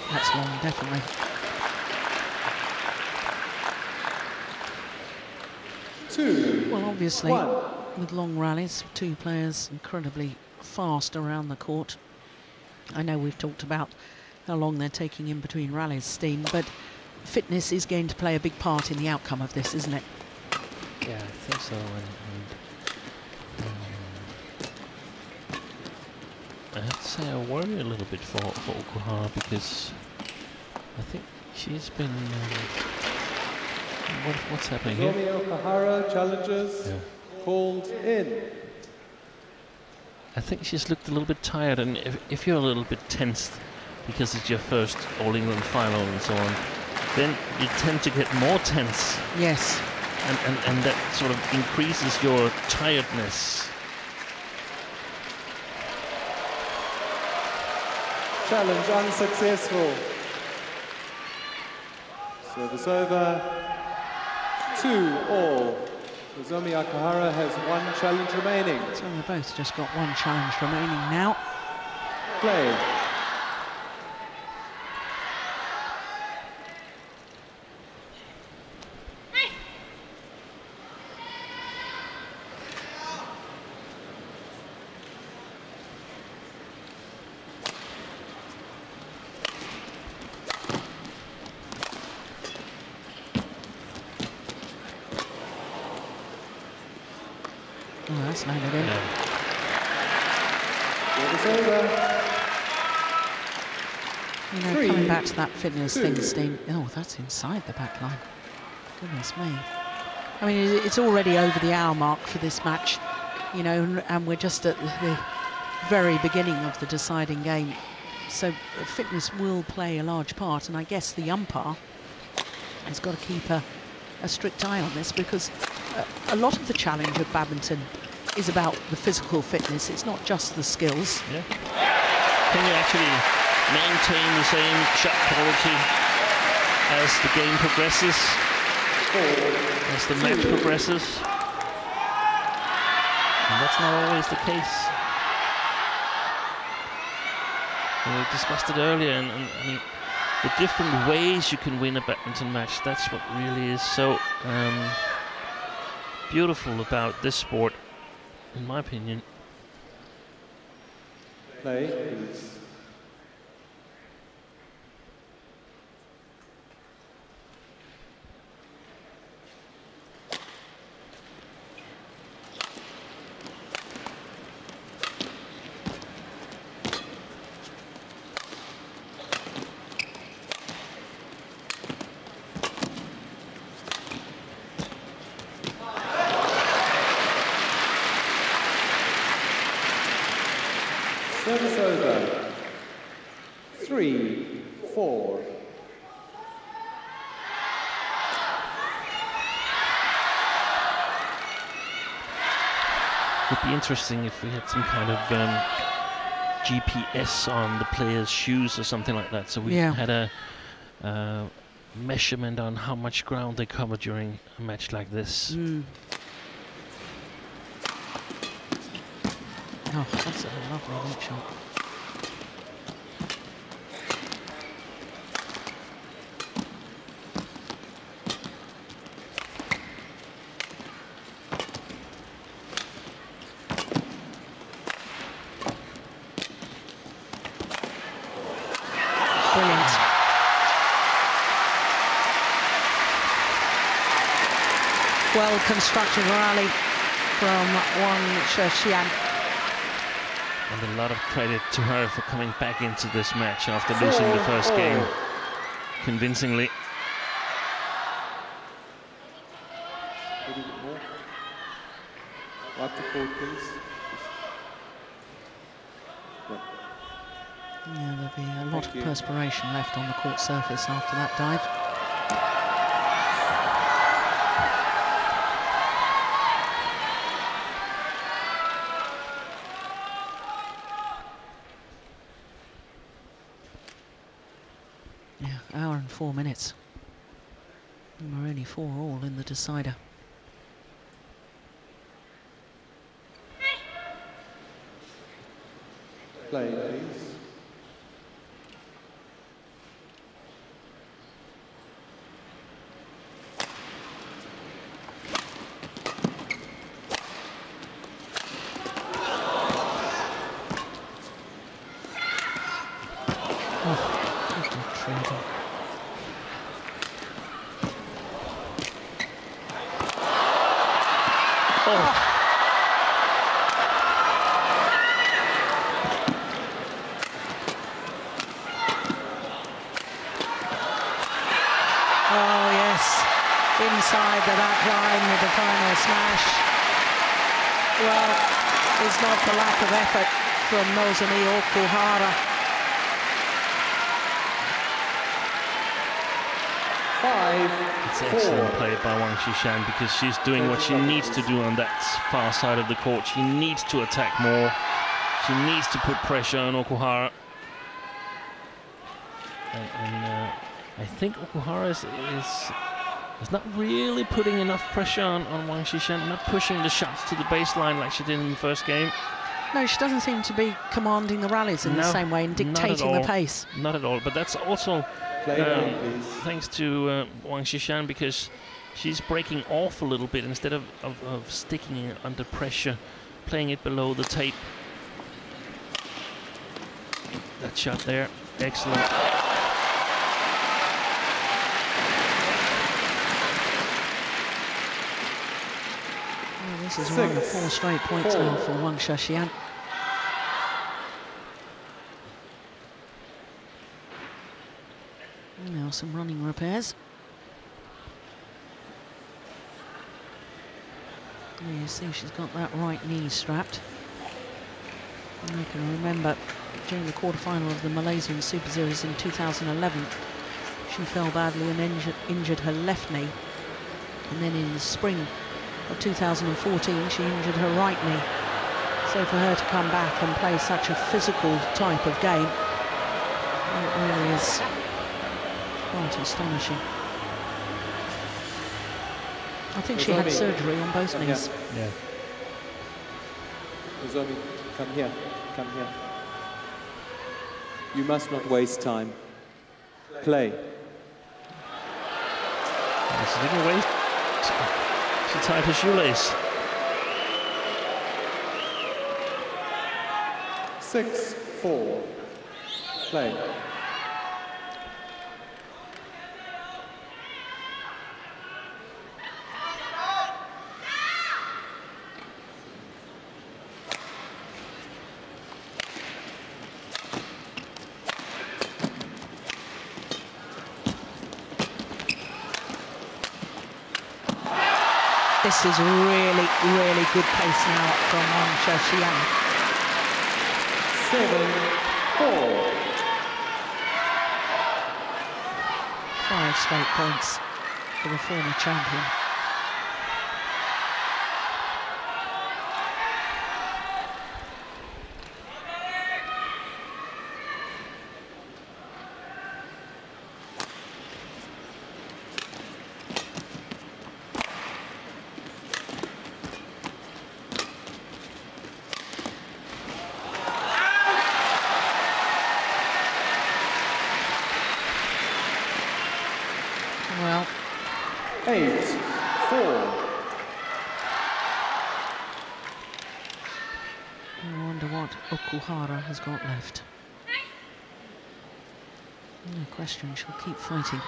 That's long, definitely. Well, obviously, with long rallies, 2 players incredibly fast around the court. I know we've talked about how long they're taking in between rallies, Steen, but fitness is going to play a big part in the outcome of this, isn't it? Yeah, I think so. I have to say I worry a little bit for Okuhara because I think she's been What's happening here? Nozomi Okuhara challenges called in. I think she's looked a little bit tired, and if you're a little bit tensed because it's your first All England final and so on, then you tend to get more tense. Yes. And that sort of increases your tiredness. Challenge unsuccessful. Service over. 2-all. Nozomi Okuhara has one challenge remaining. So they've both just got one challenge remaining now. Play. Oh, that's landed in. You know, coming back to that fitness thing, Steen. Oh, that's inside the back line. Goodness me. I mean, it's already over the hour mark for this match, you know, and we're just at the very beginning of the deciding game. So fitness will play a large part, and I guess the umpire has got to keep a strict eye on this, because a lot of the challenge of badminton is about the physical fitness. It's not just the skills. Yeah. Can you actually maintain the same shot quality as the game progresses, as the match progresses? And that's not always the case. And we discussed it earlier, and I mean, the different ways you can win a badminton match, that's what really is so beautiful about this sport, in my opinion. Play, please. Service over. 3-4. Would be interesting if we had some kind of GPS on the players' shoes or something like that, so we had a measurement on how much ground they cover during a match like this. Oh, that's a lovely neat shot. Brilliant. Well-constructed rally from Wang Shixian. And a lot of credit to her for coming back into this match after losing the first game convincingly. Yeah, there'll be a lot of perspiration left on the court surface after that dive. Yeah, hour and 4 minutes. And we're only 4-all in the decider. Play, please. that climb with the final smash. Well, it's not the lack of effort from Nozomi Okuhara. 5-4. It's excellent play by Wang Shixian, because she's doing what she needs to do on that far side of the court. She needs to attack more. She needs to put pressure on Okuhara. And I think Okuhara is not really putting enough pressure on Wang Shixian, not pushing the shots to the baseline like she did in the first game. No, she doesn't seem to be commanding the rallies in the same way and dictating the pace. Not at all, but that's also thanks to Wang Shixian, because she's breaking off a little bit instead of sticking it under pressure, playing it below the tape. That shot there, excellent. Well, this is one of 4 straight points now for Wang Shixian. Now some running repairs. You see she's got that right knee strapped. And I can remember during the quarterfinal of the Malaysian Super Series in 2011, she fell badly and injured her left knee. And then in the spring of 2014, she injured her right knee. So for her to come back and play such a physical type of game, it really is quite astonishing. I think she had surgery on both knees. Yeah. Nozomi, come here. Come here. You must not waste time. Play. She didn't waste. She tied her shoelace. 6-4. Play. This is really, really good pace now from Wang Shixian. 7-4. 5 straight points for the former champion. Well, 8-4. I wonder what Okuhara has got left. No question, she'll keep fighting.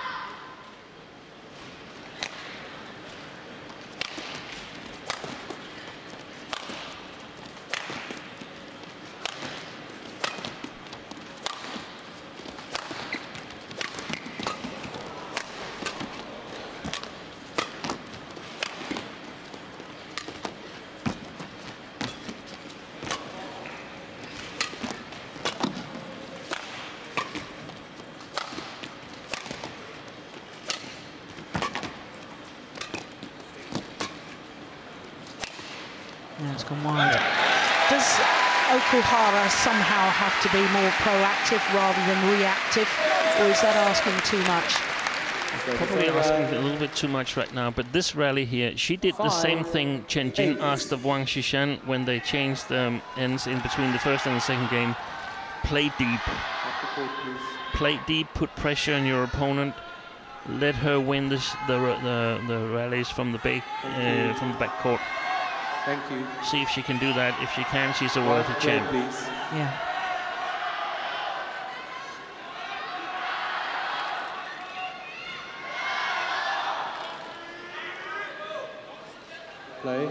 Yeah, it's gone wide. Does Okuhara somehow have to be more proactive rather than reactive, or is that asking too much? Probably asking a little bit too much right now, but this rally here, she did the same thing Chen Jin asked of Wang Shixian when they changed ends in between the first and the second game. Play deep. Play deep, put pressure on your opponent, let her win the rallies from the back court. Thank you. See if she can do that. If she can, she's a worthy champ. Please. Yeah. Play.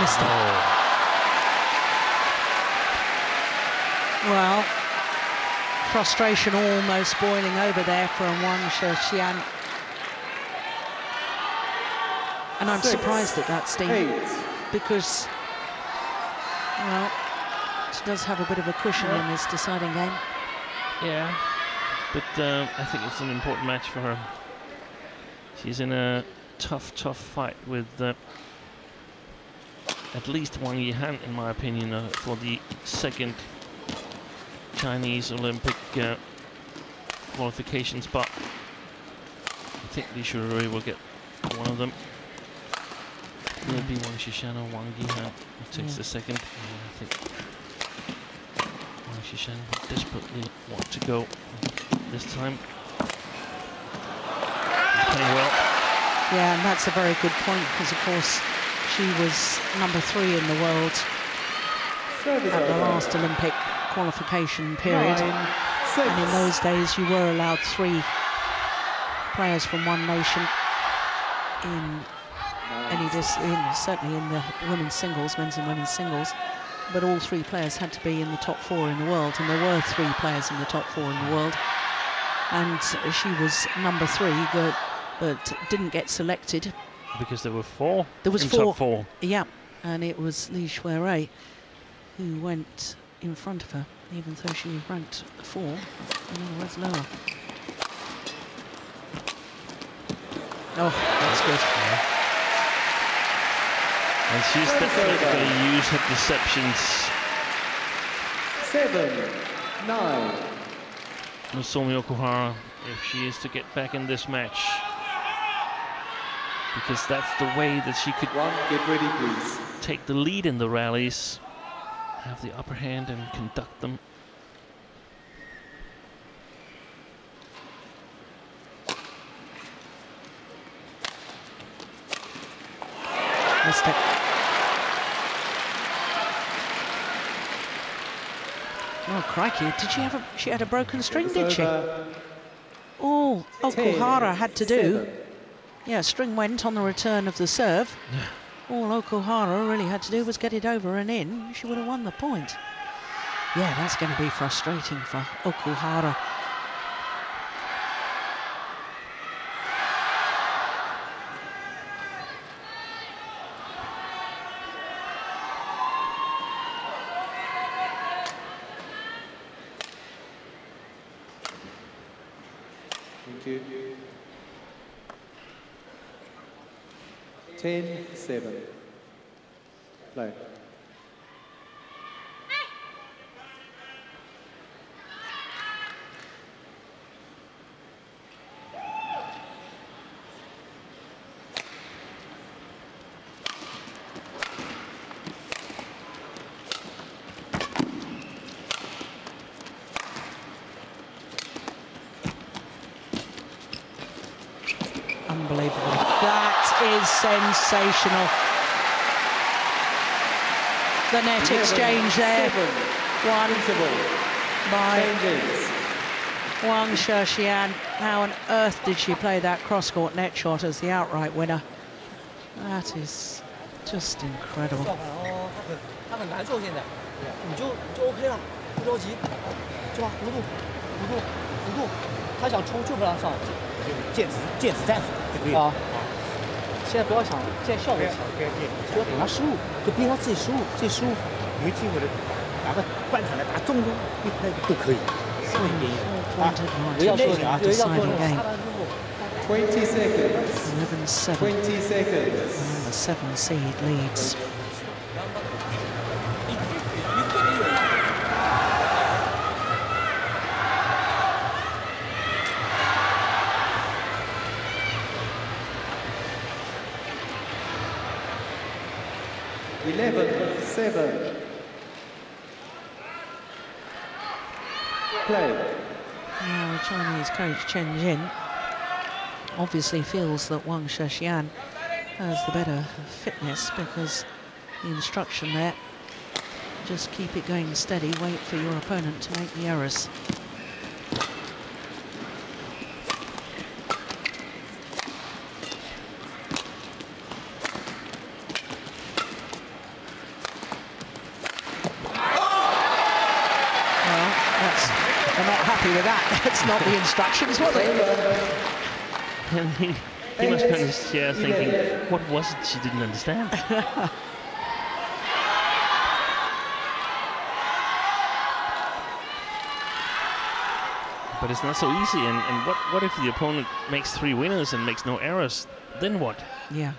Missed it. Oh. Well, frustration almost boiling over there from Wang Shixian. And I'm surprised at that, Steve, because, well, she does have a bit of a cushion in this deciding game. Yeah, but I think it's an important match for her. She's in a tough fight with at least Wang Yihan, in my opinion, for the second Chinese Olympic qualification spot. I think Li Shurui will get one of them. Will it be Wang Shixian or Wang Yihan who takes the second? I think Wang Shixian desperately want to go this time. He's playing well. Yeah, and that's a very good point, because of course she was number 3 in the world at the last Olympic qualification period. And in those days you were allowed 3 players from one nation in any certainly in the women's singles, men's and women's singles, but all 3 players had to be in the top 4 in the world, and there were 3 players in the top 4 in the world, and she was number 3, but didn't get selected because there were 4. There was in 4. Top 4. Yeah, and it was Li Shurui who went in front of her, even though she was ranked 4, in other words lower. Oh, that's good. Yeah. And she's definitely going to use her deceptions. 7-9. Nozomi Okuhara, if she is to get back in this match, because that's the way that she could Get ready, please. take the lead in the rallies, have the upper hand and conduct them. Missed it. Oh, crikey. Did she have she had a broken string, did she? All Okuhara had to do, yeah, string went on the return of the serve. All Okuhara really had to do was get it over and in. She would have won the point. Yeah, that's going to be frustrating for Okuhara. Thank you. 10-7. Play. Unbelievable. That is sensational. The net exchange there. Won by Wang Shixian. How on earth did she play that cross-court net shot as the outright winner? That is just incredible. 他很难受，现在，你就 OK 了，不着急，就把弧度，他想冲就不让上，剑指战术，对不对？啊，现在不要想见效果强，就要等他失误，就逼他自己失误，有机会的，打个半场的，打中路，都可以。不要说啊，就要做那个。 20 seconds. 11-7. 20 seconds. And the 7 seed leads. $11-7. Play. Now, Chinese coach Chen Jin obviously feels that Wang Shixian has the better fitness, because the instruction there, just keep it going steady, wait for your opponent to make the errors. happy with that. That's not the instructions, was it? And he must be on his chair thinking, what was it she didn't understand? But it's not so easy, and what if the opponent makes 3 winners and makes no errors? Then what? Yeah.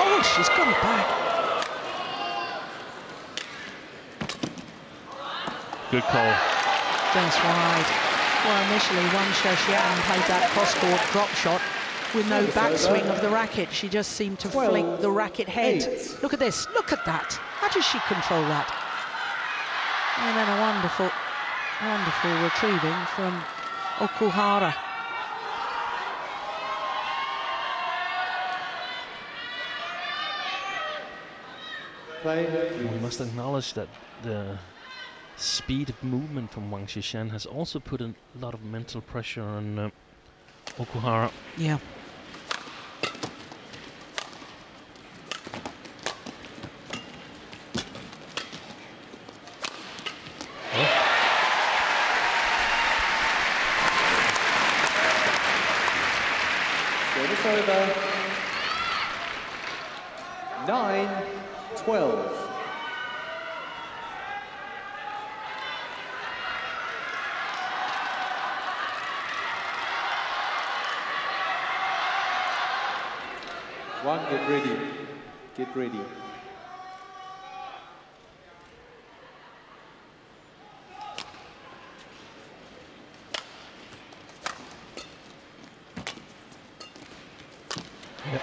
Oh, she's got it back. Good call. Just wide. Well, initially, Wang Shixian played that cross-court drop shot with no backswing of the racket. She just seemed to flick the racket head. Look at this. Look at that. How does she control that? And then a wonderful, wonderful retrieving from Okuhara. We must acknowledge that the speed of movement from Wang Shixian has also put a lot of mental pressure on Okuhara. Yeah. Service over. 9-12. One, get ready. Get ready.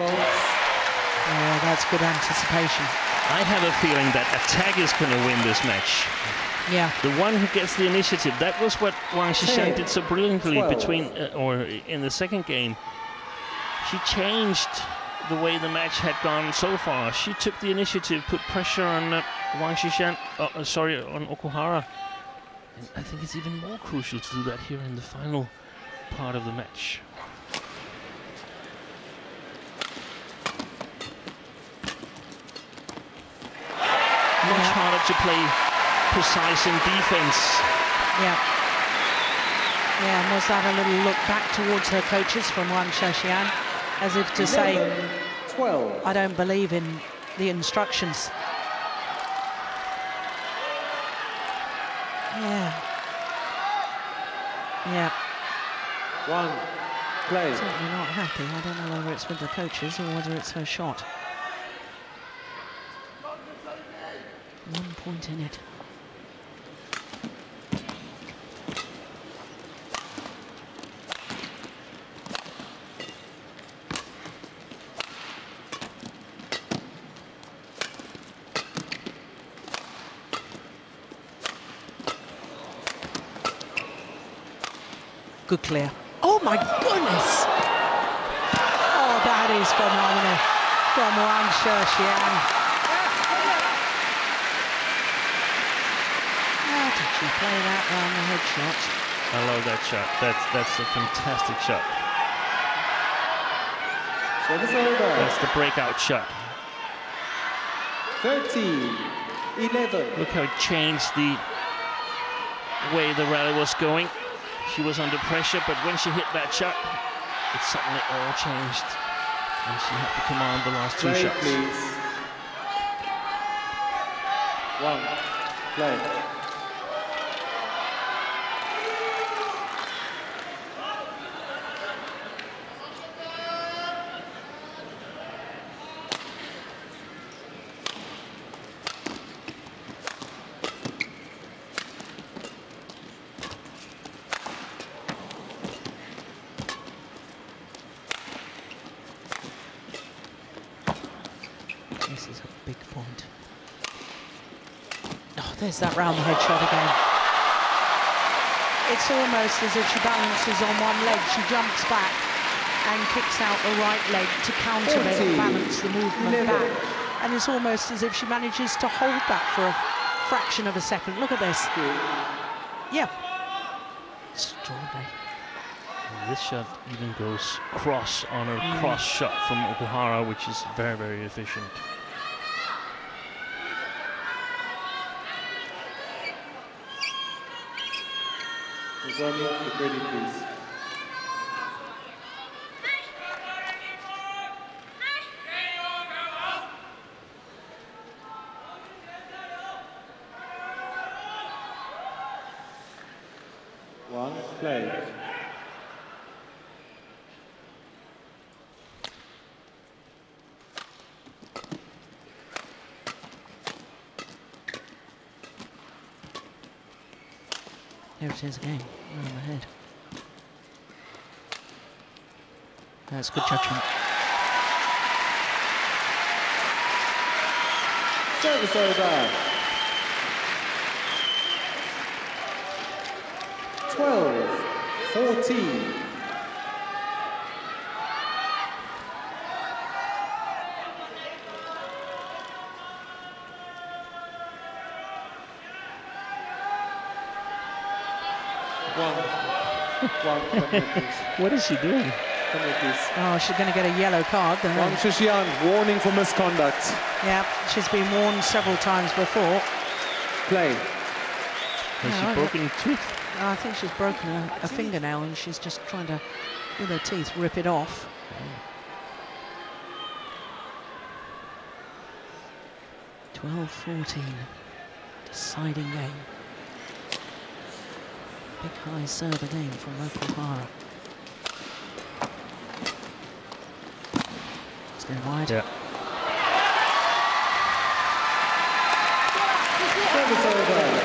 Oh, that's good anticipation. I have a feeling that attack is going to win this match. Yeah. The one who gets the initiative. That was what Wang Shixian did so brilliantly 12. between, or in the second game. She changed the way the match had gone so far. She took the initiative, put pressure on Wang Shixian, on Okuhara. And I think it's even more crucial to do that here in the final part of the match. Much harder to play precise in defense. Yeah. Yeah, and was that a little look back towards her coaches from Wang Shixian, as if to say, 12. I don't believe in the instructions. Yeah. Yeah. One, play. Certainly not happy. I don't know whether it's with the coaches or whether it's her shot. 1 point in it. Good clear. Oh my goodness! Oh, that is phenomenal from Wang Shixian. How did she play that round the head shot? I love that shot. That's a fantastic shot. Service over. That's the breakout shot. 13-11. Look how it changed the way the rally was going. She was under pressure, but when she hit that shot, it suddenly all changed. And she had to command the last 2 Play, shots. please. One, play. This is a big point. Oh, there's that round the head shot again. It's almost as if she balances on one leg. She jumps back and kicks out the right leg to counterbalance the movement back. And it's almost as if she manages to hold that for a fraction of a second. Look at this. Yeah. Extraordinary. And this shot even goes cross on a cross shot from Okuhara, which is very, very efficient. Nozomi, get ready, please. One, play. There it is again, right on the head. That's good judgment. Service over. 12-14. What is she doing? Oh, she's going to get a yellow card. Wang Shixian, warning for misconduct. Yeah, she's been warned several times before. Play. Has she broken a tooth? I think she's broken a fingernail and she's just trying to, with her teeth, rip it off. 12-14, deciding game. Big high serve again from Okuhara. It's going wide. Yeah. Service over.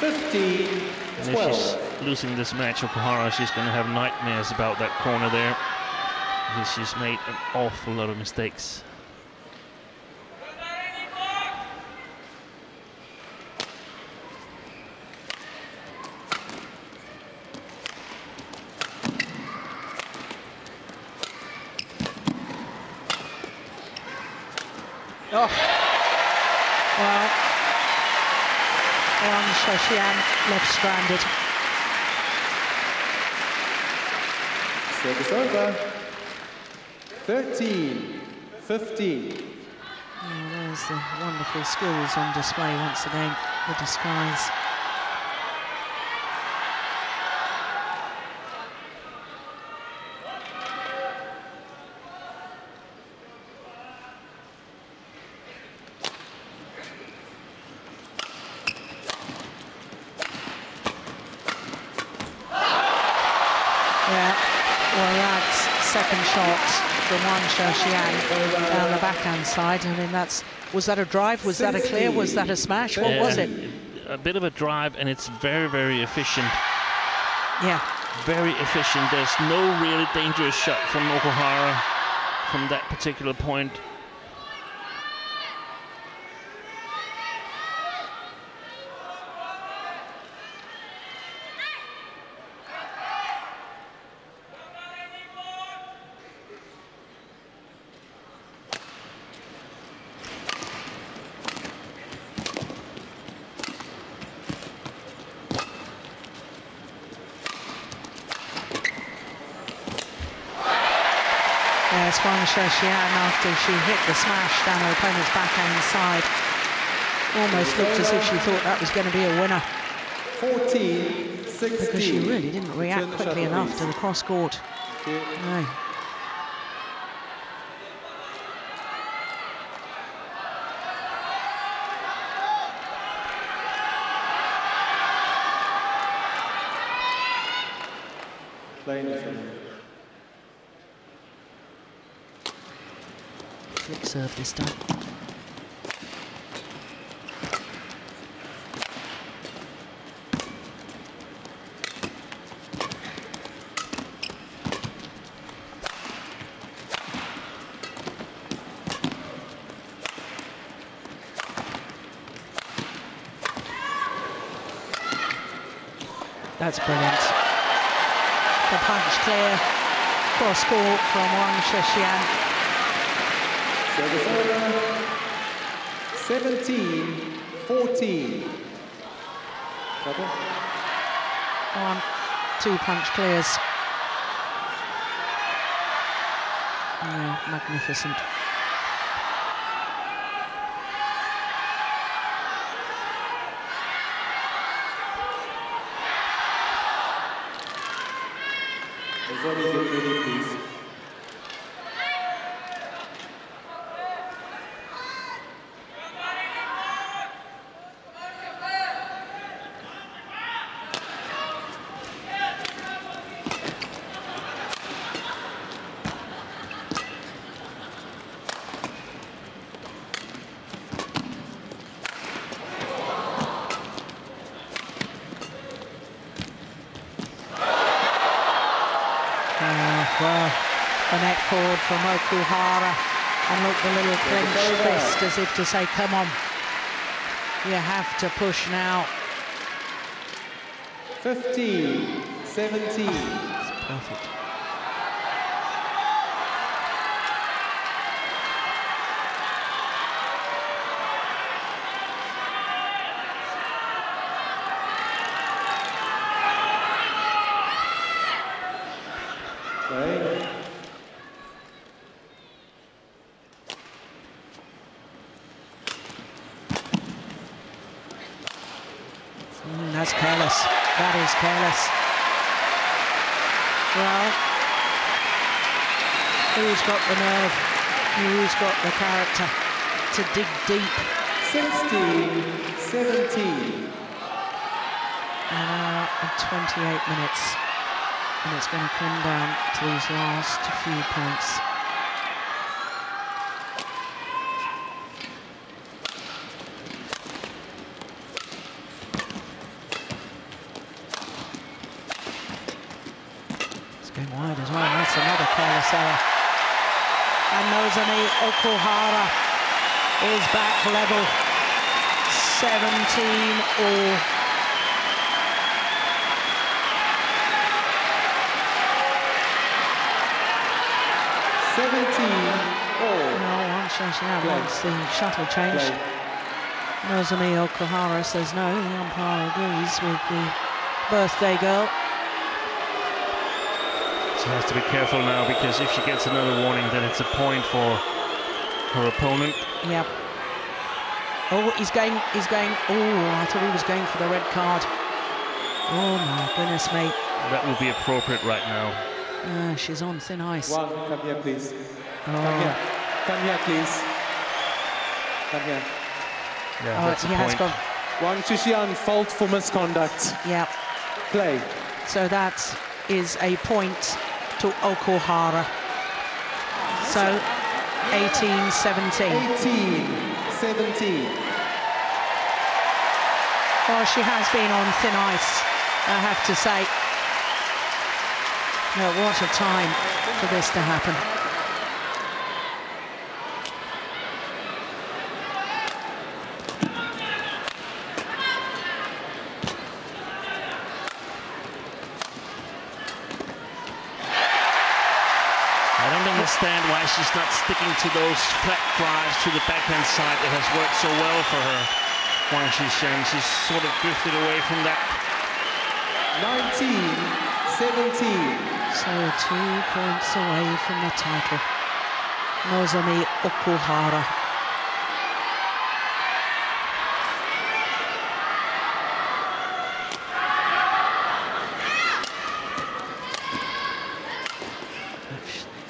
15-12. And if she's losing this match, Okuhara, she's going to have nightmares about that corner there, because she's made an awful lot of mistakes. Oh, well, Wang Shixian left stranded. Service over. 13-15. Oh, there's the wonderful skills on display once again, the disguise. Second shot from Wang Shixian down the backhand side. I mean, was that a drive? Was that a clear? Was that a smash? What was it? A bit of a drive, and it's very, very efficient. Yeah. Very efficient. There's no really dangerous shot from Okuhara from that particular point. There's Wang Shixian after she hit the smash down her opponent's backhand side. Almost looked as if she thought that was going to be a winner. 14-16. Because she really didn't react quickly enough to the cross court. No. Flick serve this time. That's brilliant. The punch clear. Cross court from Wang Shixian. 17-14. Double. On. 2 punch clears. Yeah, magnificent. Nozomi, get ready, please. Well, the net cord from Okuhara, and look, the little clenched fist as if to say, come on, you have to push now. 15, 17. It's perfect. Right. That's careless. That is careless. Well, who's got the nerve? Who's got the character to dig deep? 16, 17. And 28 minutes. And it's going to come down to these last few points. It's going wide as well. That's another careless error. And Nozomi Okuhara is back level. 17 all. Wang Shixian wants the shuttle changed. Nozomi Okuhara says no. The umpire agrees with the birthday girl. She has to be careful now, because if she gets another warning, then it's a point for her opponent. Yep. Oh, he's going. Oh, I thought he was going for the red card. Oh my goodness me. That would be appropriate right now. She's on thin ice. Wang, come here, please. Oh. Come here. Come here, please. Come here. Yeah, that's he a has point. gone. Wang Shixian, fault for misconduct. Yep. Play. So that is a point to Okuhara. So 18-17. 18-17. Well, she has been on thin ice, I have to say. No, what a time for this to happen. I don't understand why she's not sticking to those flat drives to the backhand side that has worked so well for her. Wang Shixian, she's sort of drifted away from that. 19-17. So 2 points away from the title. Nozomi Okuhara.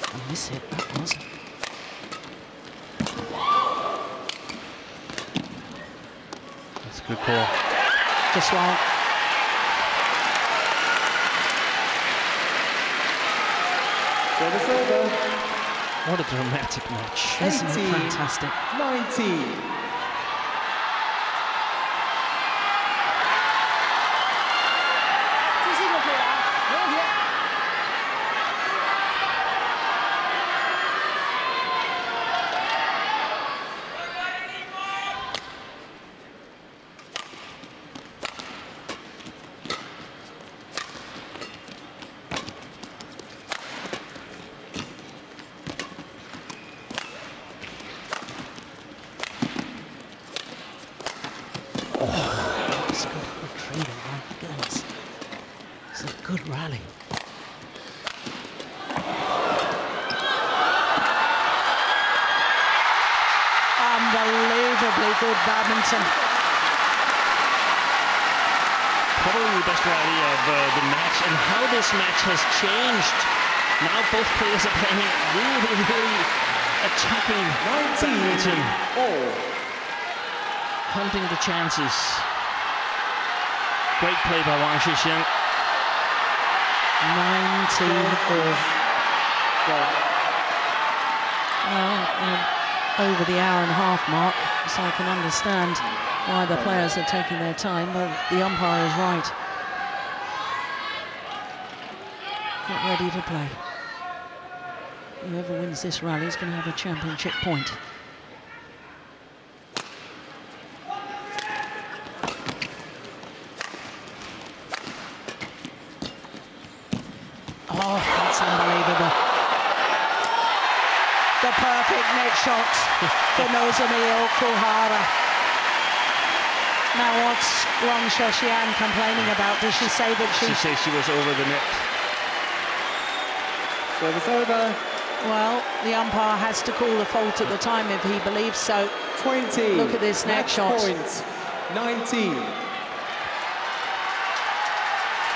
I miss it, that was. That's a good call. Just one. Service over. What a dramatic match. Isn't it fantastic? 19. It's a good rally. Unbelievably good badminton. Probably the best rally of the match, and how this match has changed. Now both players are playing really attacking badminton. Hunting the chances. Great play by Wang Shixian. 19-all. Well, over the hour-and-a-half mark, so I can understand why the players are taking their time, but the umpire is right. Get ready to play. Whoever wins this rally is going to have a championship point. Oh, that's unbelievable. The perfect net shot for Nozomi Okuhara. Now what's Wang Shixian complaining about? Does she say that she... She says she was over the net. Service over. Well, the umpire has to call the fault at the time if he believes so. 20. Look at this net shot. Point. 19.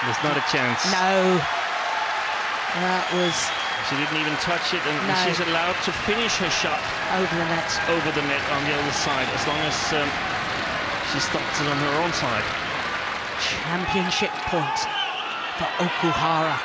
There's not a chance. No. That was... She didn't even touch it, and no. she's allowed to finish her shot over the net. Over the net on the other side, as long as she stops it on her own side. Championship point for Okuhara.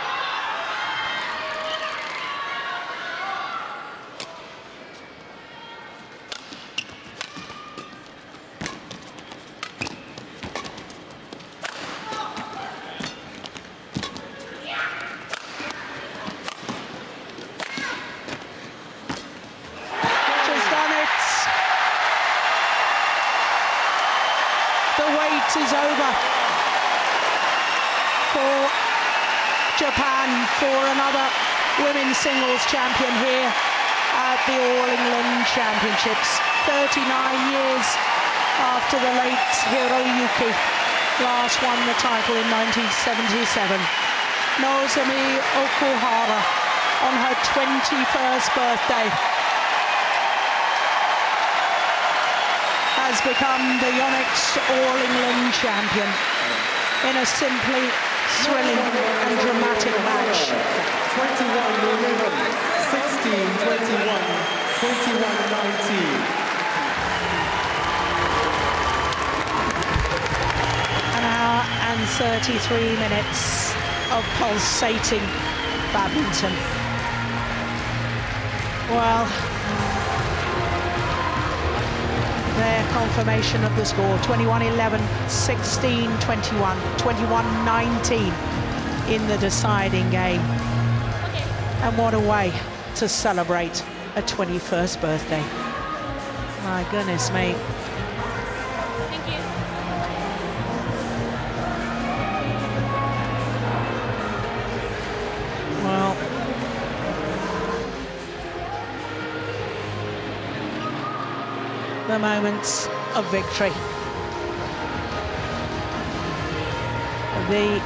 Is over for Japan for another women's singles champion here at the All England Championships. 39 years after the late Hiroyuki last won the title in 1977. Nozomi Okuhara on her 21st birthday has become the Yonex All England champion in a simply thrilling and dramatic match. 21 women, 16-21, 21-19. An hour and 33 minutes of pulsating badminton. Well, their confirmation of the score, 21-11, 16-21, 21-19 in the deciding game. And what a way to celebrate a 21st birthday. My goodness me. Thank you. Well, the moments of victory. The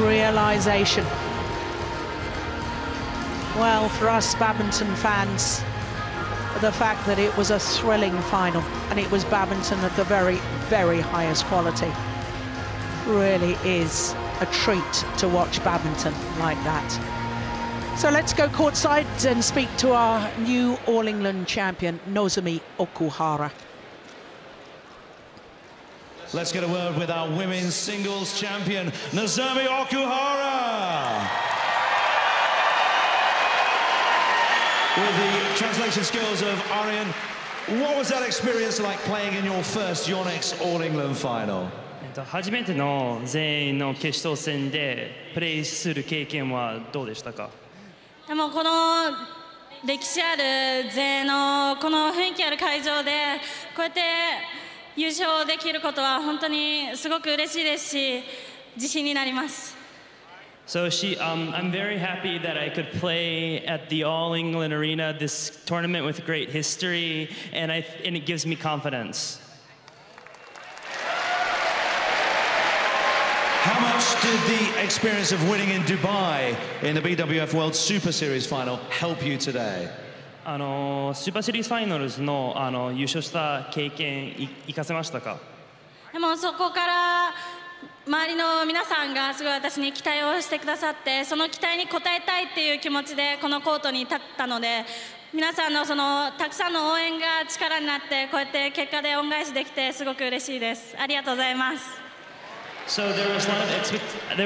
realization. Well, for us badminton fans, the fact that it was a thrilling final and it was badminton at the very, very highest quality really is a treat to watch badminton like that. So let's go courtside and speak to our new All England champion, Nozomi Okuhara. Let's get a word with our women's singles champion, Nozomi Okuhara. With the translation skills of Arian, what was that experience like playing in your first Yonex All England final? 初めての全員の決勝戦でプレーする経験はどうでしたか？でもこの歴史ある全英のこの雰囲気ある会場でこうやって優勝できることは本当にすごく嬉しいですし自信になります。So I'm very happy that I could play at the All England Arena, this tournament with great history, and it gives me confidence. How much did the experience of winning in Dubai in the BWF World Superseries final help you today? スーパーシリーズファイナルズの優勝した経験生かせましたか？でもそこから周りの皆さんがすごい私に期待をしてくださって、その期待に応えたいっていう気持ちでこのコートに立ったので、皆さんのたくさんの応援が力になって、こうやって結果で恩返しできてすごく嬉しいです。ありがとうございます。So there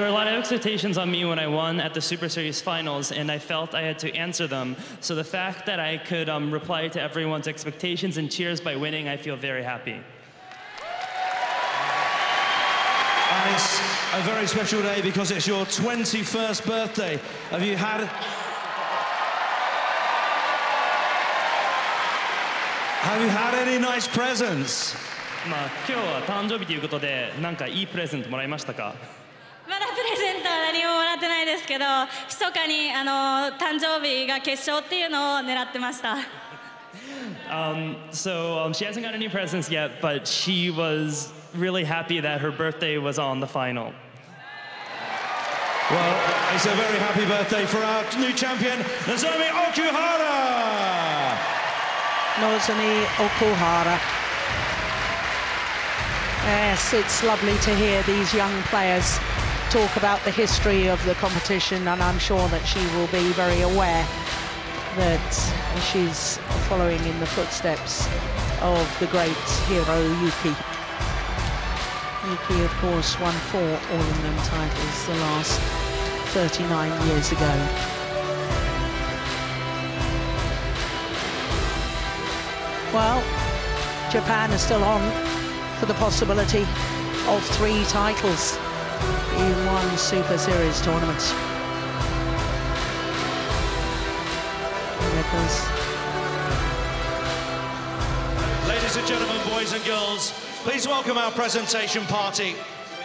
were a lot of expectations on me when I won at the Super Series finals, and I felt I had to answer them. So the fact that I could reply to everyone's expectations and cheers by winning, I feel very happy. And it's a very special day because it's your 21st birthday. Have you had any nice presents? まあ今日は誕生日ということで、なんかいいプレゼントもらいましたか？まだプレゼントは何ももらってないですけど、密かに誕生日が決勝っていうのを狙ってました。So she hasn't got any presents yet, but she was really happy that her birthday was on the final. Well, it's a very happy birthday for our new champion, Nozomi Okuhara. Nozomi Okuhara. Yes, it's lovely to hear these young players talk about the history of the competition, and I'm sure that she will be very aware that she's following in the footsteps of the great hero Yuki. Yuki, of course, won 4 All-England titles the last 39 years ago. Well, Japan is still on for the possibility of 3 titles in one Super Series tournament. Ladies and gentlemen, boys and girls, please welcome our presentation party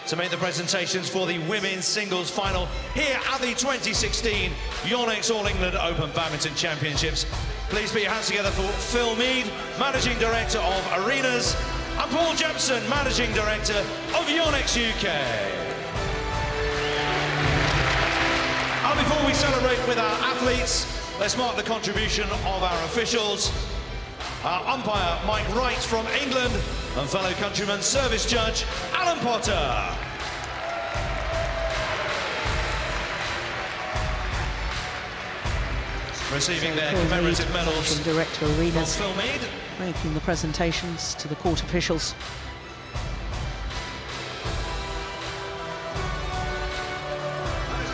to make the presentations for the women's singles final here at the 2016 Yonex All England Open Badminton Championships. Please put your hands together for Phil Mead, Managing Director of Arenas, and Paul Jepson, Managing Director of Yonex UK. And before we celebrate with our athletes, let's mark the contribution of our officials. Our umpire, Mike Wright from England, and fellow countryman, service judge, Alan Potter. Receiving their commemorative medals. Director Arenas making the presentations to the court officials.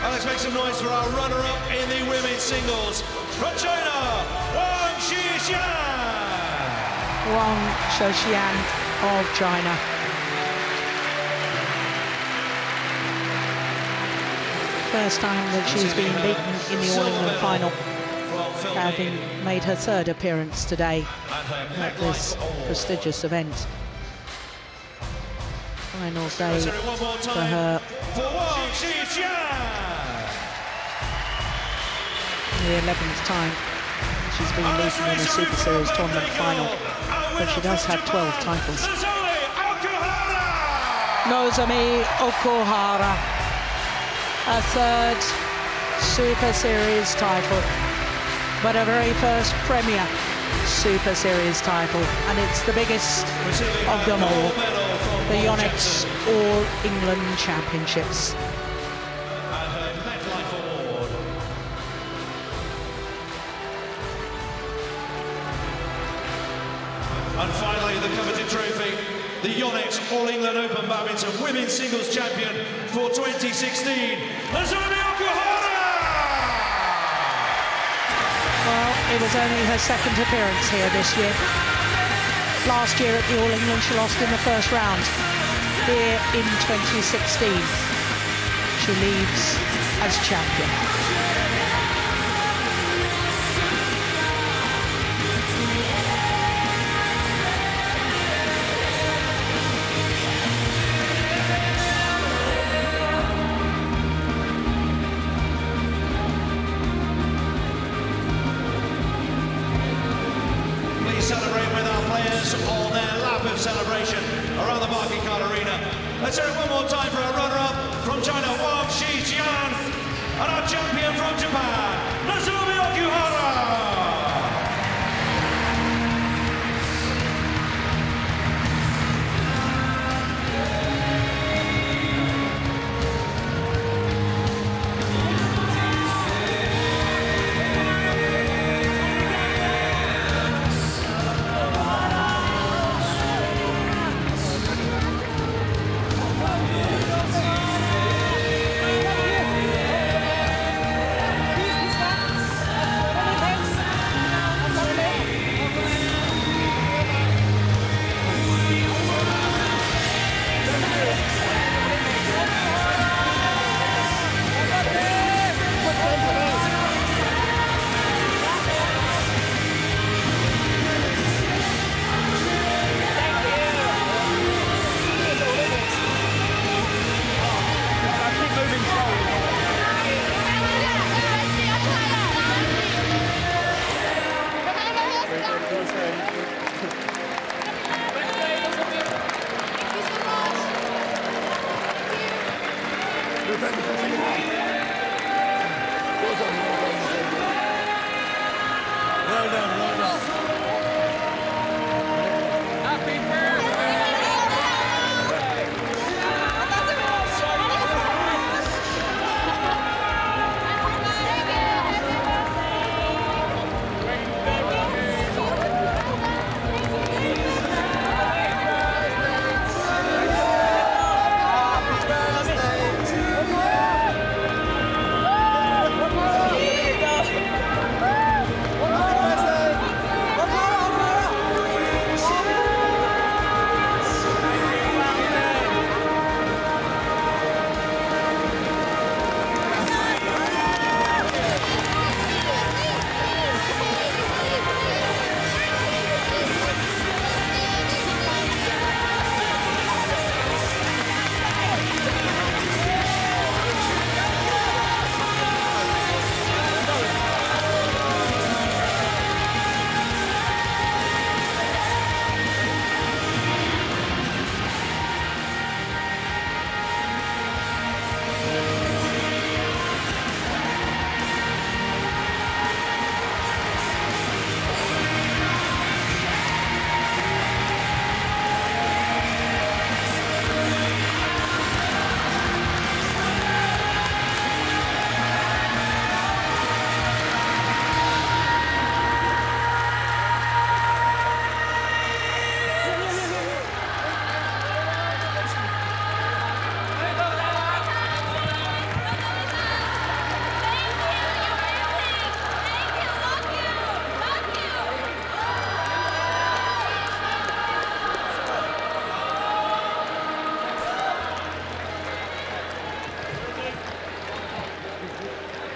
And let's make some noise for our runner-up in the women's singles. From China, Wang Shixian. Wang Shixian of China. First time that she's been beaten in the All-England final, having made her 3rd appearance today at this prestigious event. Final day for her. The 11th time she's been beaten in a Super Series tournament final, but she does have 12 titles. Nozomi Okuhara, a 3rd Super Series title, but her very first Premier Super Series title, and it's the biggest of them all, the Yonex All England Championships. And finally, the coveted trophy, the Yonex All England Open Badminton Women's Singles Champion for 2016, Nozomi Okuhara! Well, it was only her 2nd appearance here this year. Last year at the All England, she lost in the 1st round. Here in 2016, she leaves as champion. Celebrate with our players on their lap of celebration around the Barclaycard Arena. Let's hear it one more time for our runner-up from China. and our champion from Japan, Nozomi Okuhara.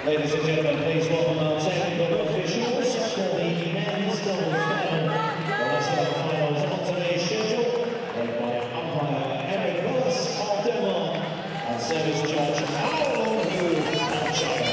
Ladies and gentlemen, please welcome our technical officials for the men's doubles final. Well, let's start the finals on today's schedule, led by umpire Eric Willis of Denmark and service judge Hao Yu of China.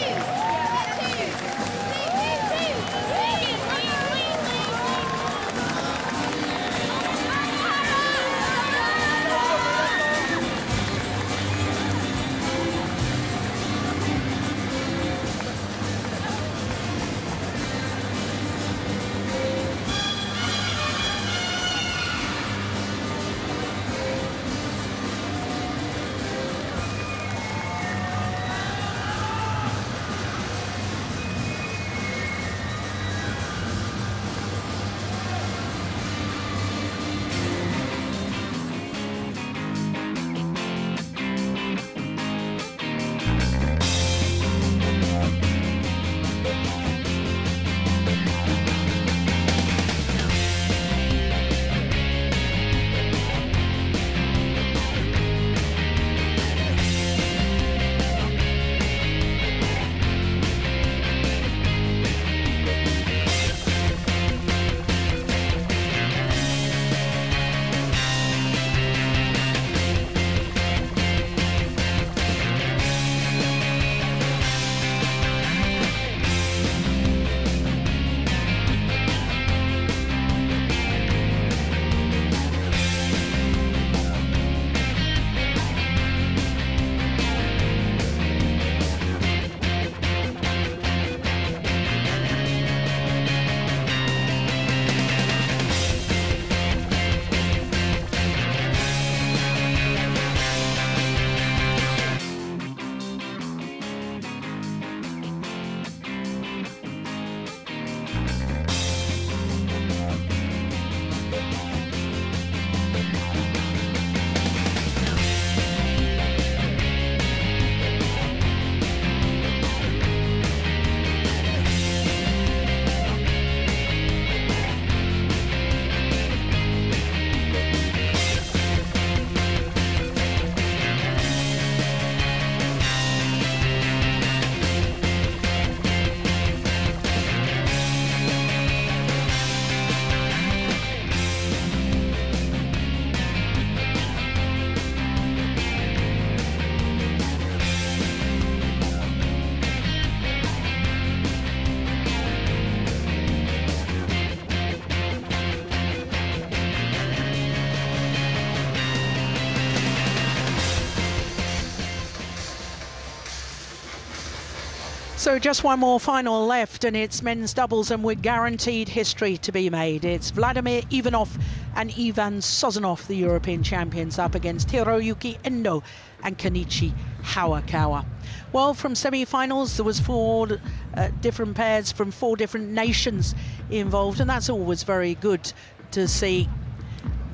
So just one more final left, and it's men's doubles, and we're guaranteed history to be made. It's Vladimir Ivanov and Ivan Sozonov, the European champions, up against Hiroyuki Endo and Kenichi Hawakawa. Well, from semi-finals, there was 4 different pairs from 4 different nations involved, and that's always very good to see.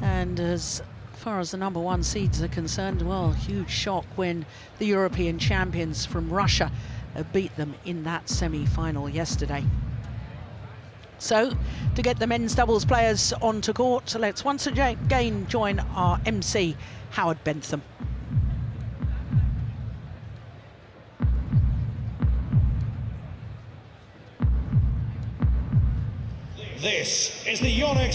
And as far as the #1 seeds are concerned, well, huge shock when the European champions from Russia beat them in that semi-final yesterday. So, to get the men's doubles players onto court, let's once again join our MC, Howard Bentham. This is the Yonex